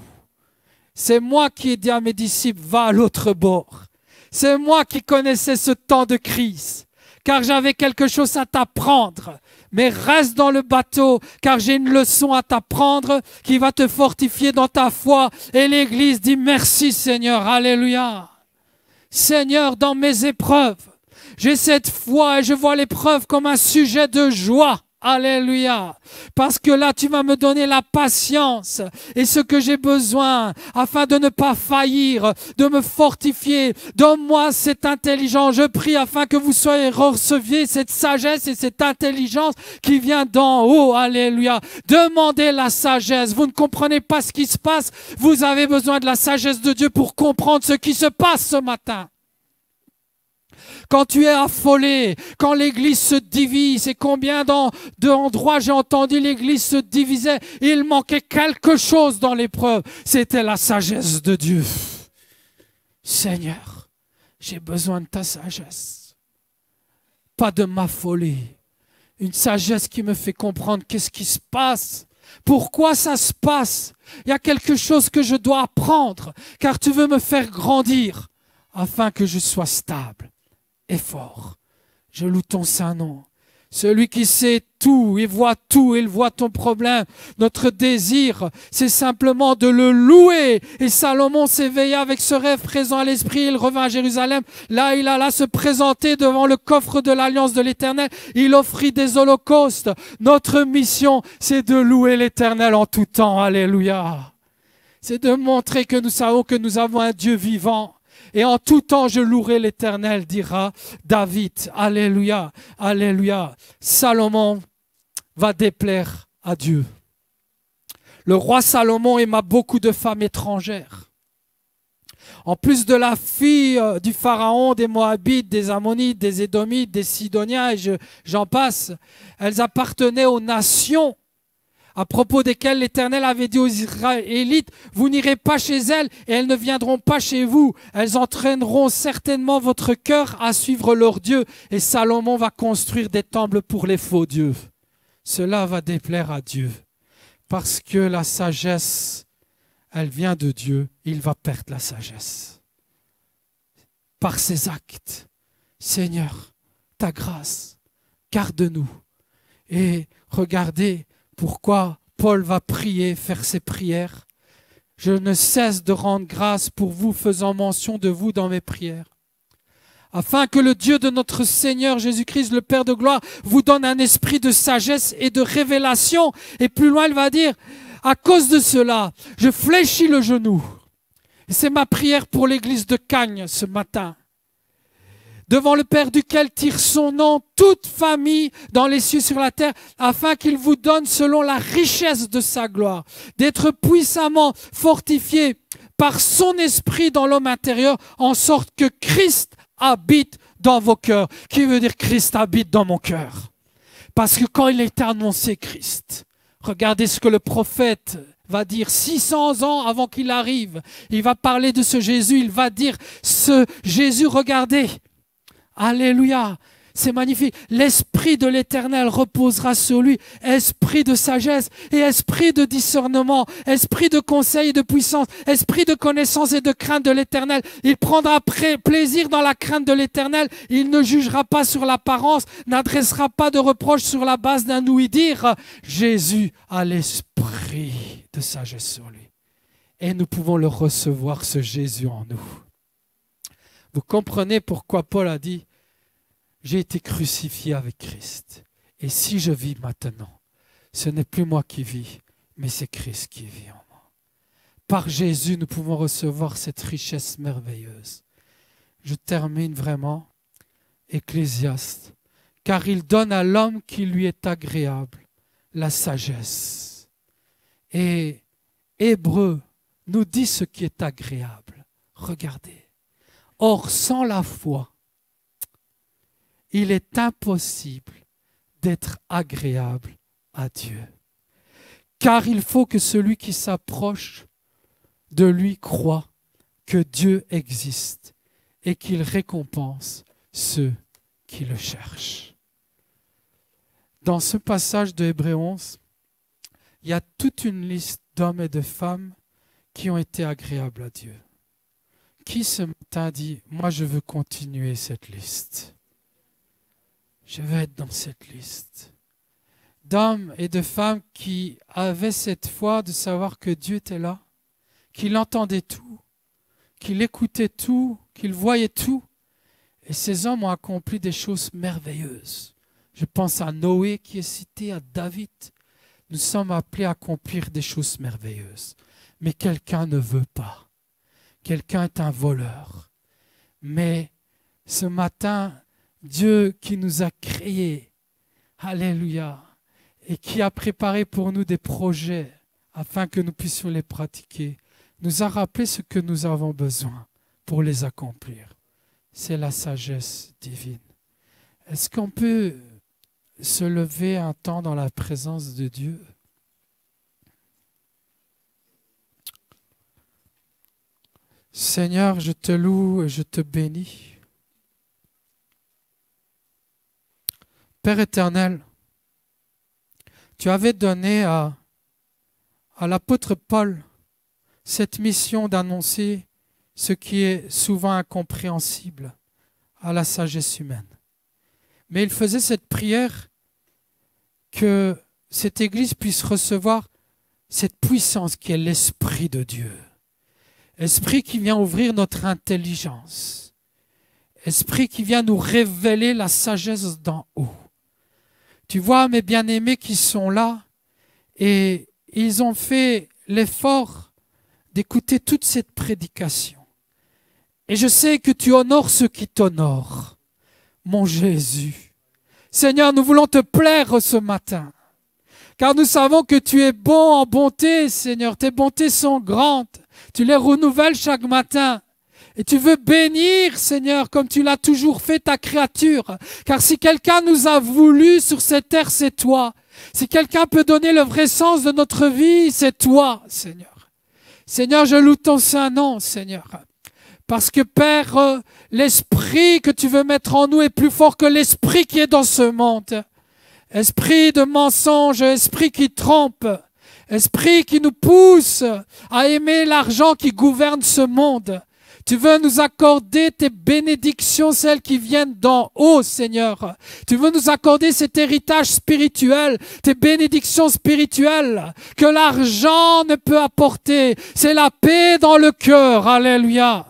C'est moi qui ai dit à mes disciples, va à l'autre bord. C'est moi qui connaissais ce temps de crise, car j'avais quelque chose à t'apprendre. Mais reste dans le bateau, car j'ai une leçon à t'apprendre qui va te fortifier dans ta foi. Et l'Église dit merci Seigneur, alléluia. Seigneur, dans mes épreuves, J'ai cette foi et je vois l'épreuve comme un sujet de joie. Alléluia. Parce que là, tu vas me donner la patience et ce que j'ai besoin afin de ne pas faillir, de me fortifier. Donne-moi cette intelligence. Je prie afin que vous receviez cette sagesse et cette intelligence qui vient d'en haut. Alléluia. Demandez la sagesse. Vous ne comprenez pas ce qui se passe. Vous avez besoin de la sagesse de Dieu pour comprendre ce qui se passe ce matin. Quand tu es affolé, quand l'église se divise, et combien d'endroits j'ai entendu l'église se diviser, il manquait quelque chose dans l'épreuve, c'était la sagesse de Dieu. Seigneur, j'ai besoin de ta sagesse, pas de m'affoler, une sagesse qui me fait comprendre qu'est-ce qui se passe. Pourquoi ça se passe? Il y a quelque chose que je dois apprendre, car tu veux me faire grandir, afin que je sois stable et fort. Je loue ton saint nom. Celui qui sait tout, il voit ton problème. Notre désir, c'est simplement de le louer. Et Salomon s'éveilla avec ce rêve présent à l'esprit. Il revint à Jérusalem. Là, il alla se présenter devant le coffre de l'alliance de l'Éternel. Il offrit des holocaustes. Notre mission, c'est de louer l'Éternel en tout temps. Alléluia. C'est de montrer que nous savons que nous avons un Dieu vivant. Et en tout temps, je louerai l'Éternel, dira David. Alléluia, alléluia. Salomon va déplaire à Dieu. Le roi Salomon aima beaucoup de femmes étrangères. En plus de la fille du Pharaon, des Moabites, des Ammonites, des Édomites, des Sidoniens, et j'en passe, elles appartenaient aux nations à propos desquelles l'Éternel avait dit aux Israélites, vous n'irez pas chez elles et elles ne viendront pas chez vous. Elles entraîneront certainement votre cœur à suivre leurs dieux. Et Salomon va construire des temples pour les faux dieux. Cela va déplaire à Dieu. Parce que la sagesse, elle vient de Dieu. Il va perdre la sagesse. Par ses actes. Seigneur, ta grâce, garde-nous. Et regardez, pourquoi Paul va prier, faire ses prières. Je ne cesse de rendre grâce pour vous, faisant mention de vous dans mes prières. Afin que le Dieu de notre Seigneur Jésus-Christ, le Père de gloire, vous donne un esprit de sagesse et de révélation. Et plus loin, il va dire, à cause de cela, je fléchis le genou. Et c'est ma prière pour l'église de Cagnes ce matin. Devant le Père duquel tire son nom toute famille dans les cieux sur la terre, afin qu'il vous donne selon la richesse de sa gloire, d'être puissamment fortifié par son esprit dans l'homme intérieur, en sorte que Christ habite dans vos cœurs. Qui veut dire Christ habite dans mon cœur? Parce que quand il est annoncé Christ, regardez ce que le prophète va dire 600 ans avant qu'il arrive. Il va parler de ce Jésus, il va dire ce Jésus, regardez. Alléluia, c'est magnifique. L'esprit de l'Éternel reposera sur lui, esprit de sagesse et esprit de discernement, esprit de conseil et de puissance, esprit de connaissance et de crainte de l'Éternel. Il prendra plaisir dans la crainte de l'Éternel. Il ne jugera pas sur l'apparence, n'adressera pas de reproches sur la base d'un ouï-dire. Jésus a l'esprit de sagesse sur lui. Et nous pouvons le recevoir, ce Jésus en nous. Vous comprenez pourquoi Paul a dit j'ai été crucifié avec Christ. Et si je vis maintenant, ce n'est plus moi qui vis, mais c'est Christ qui vit en moi. Par Jésus, nous pouvons recevoir cette richesse merveilleuse. Je termine vraiment. Ecclésiaste. Car il donne à l'homme qui lui est agréable la sagesse. Et Hébreu nous dit ce qui est agréable. Regardez. Or, sans la foi, il est impossible d'être agréable à Dieu. Car il faut que celui qui s'approche de lui croit que Dieu existe et qu'il récompense ceux qui le cherchent. Dans ce passage de Hébreux 11, il y a toute une liste d'hommes et de femmes qui ont été agréables à Dieu. Qui ce matin dit, moi je veux continuer cette liste. Je veux être dans cette liste. D'hommes et de femmes qui avaient cette foi de savoir que Dieu était là, qu'il entendait tout, qu'il écoutait tout, qu'il voyait tout. Et ces hommes ont accompli des choses merveilleuses. Je pense à Noé qui est cité, à David. Nous sommes appelés à accomplir des choses merveilleuses. Mais quelqu'un ne veut pas. Quelqu'un est un voleur. Mais ce matin, Dieu qui nous a créés, alléluia, et qui a préparé pour nous des projets afin que nous puissions les pratiquer, nous a rappelé ce que nous avons besoin pour les accomplir. C'est la sagesse divine. Est-ce qu'on peut se lever un temps dans la présence de Dieu? Seigneur, je te loue et je te bénis. Père éternel, tu avais donné à l'apôtre Paul cette mission d'annoncer ce qui est souvent incompréhensible à la sagesse humaine. Mais il faisait cette prière que cette Église puisse recevoir cette puissance qui est l'Esprit de Dieu. Esprit qui vient ouvrir notre intelligence. Esprit qui vient nous révéler la sagesse d'en haut. Tu vois mes bien-aimés qui sont là et ils ont fait l'effort d'écouter toute cette prédication. Et je sais que tu honores ceux qui t'honorent, mon Jésus. Seigneur, nous voulons te plaire ce matin, car nous savons que tu es bon en bonté, Seigneur. Tes bontés sont grandes, tu les renouvelles chaque matin. Et tu veux bénir, Seigneur, comme tu l'as toujours fait, ta créature. Car si quelqu'un nous a voulu sur cette terre, c'est toi. Si quelqu'un peut donner le vrai sens de notre vie, c'est toi, Seigneur. Seigneur, je loue ton saint nom, Seigneur. Parce que, Père, l'esprit que tu veux mettre en nous est plus fort que l'esprit qui est dans ce monde. Esprit de mensonge, esprit qui trompe, esprit qui nous pousse à aimer l'argent qui gouverne ce monde. Tu veux nous accorder tes bénédictions, celles qui viennent d'en haut, Seigneur. Tu veux nous accorder cet héritage spirituel, tes bénédictions spirituelles que l'argent ne peut apporter. C'est la paix dans le cœur, alléluia.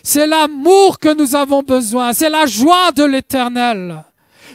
C'est l'amour que nous avons besoin, c'est la joie de l'Éternel.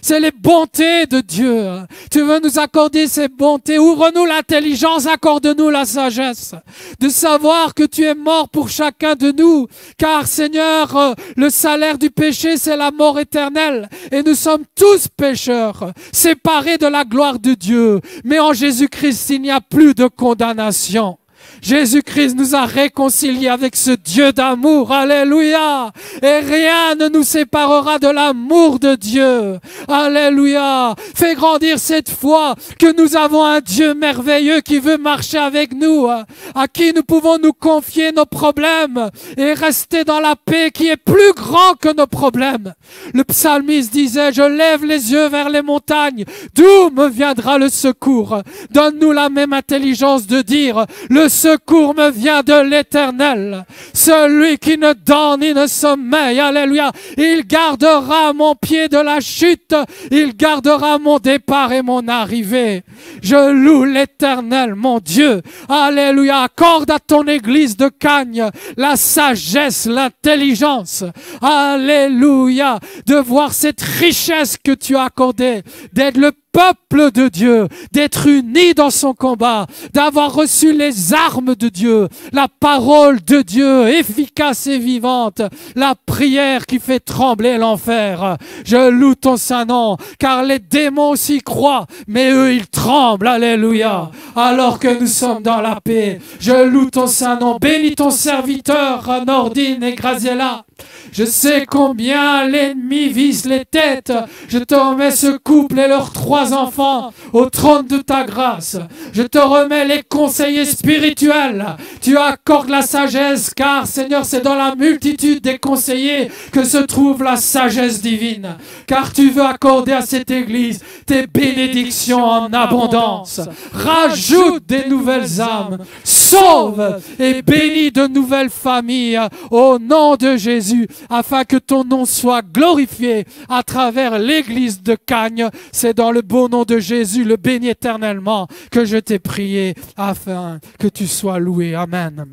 C'est les bontés de Dieu. Tu veux nous accorder ces bontés. Ouvre-nous l'intelligence, accorde-nous la sagesse. De savoir que tu es mort pour chacun de nous. Car Seigneur, le salaire du péché, c'est la mort éternelle. Et nous sommes tous pécheurs, séparés de la gloire de Dieu. Mais en Jésus-Christ, il n'y a plus de condamnation. Jésus-Christ nous a réconciliés avec ce Dieu d'amour, alléluia, et rien ne nous séparera de l'amour de Dieu, alléluia. Fais grandir cette foi que nous avons un Dieu merveilleux qui veut marcher avec nous, à qui nous pouvons nous confier nos problèmes et rester dans la paix qui est plus grand que nos problèmes. Le psalmiste disait, je lève les yeux vers les montagnes, d'où me viendra le secours? Donne-nous la même intelligence de dire, le secours me vient de l'Éternel, celui qui ne dort ni ne sommeille, alléluia. Il gardera mon pied de la chute, il gardera mon départ et mon arrivée. Je loue l'Éternel, mon Dieu, alléluia. Accorde à ton église de Cagnes la sagesse, l'intelligence, alléluia, de voir cette richesse que tu as accordée, d'être le peuple de Dieu, d'être unis dans son combat, d'avoir reçu les armes de Dieu, la parole de Dieu efficace et vivante, la prière qui fait trembler l'enfer. Je loue ton saint nom, car les démons aussi croient, mais eux ils tremblent, alléluia, alors que nous sommes dans la paix. Je loue ton saint nom, bénis ton serviteur Nordine et Graziella. Je sais combien l'ennemi vise les têtes. Je te remets ce couple et leurs 3 enfants au trône de ta grâce. Je te remets les conseillers spirituels. Tu accordes la sagesse, car Seigneur, c'est dans la multitude des conseillers que se trouve la sagesse divine. Car tu veux accorder à cette église tes bénédictions en abondance. Rajoute des nouvelles âmes. Sauve et bénis de nouvelles familles au nom de Jésus, afin que ton nom soit glorifié à travers l'église de Cagnes. C'est dans le beau nom de Jésus, le béni éternellement, que je t'ai prié, afin que tu sois loué. Amen.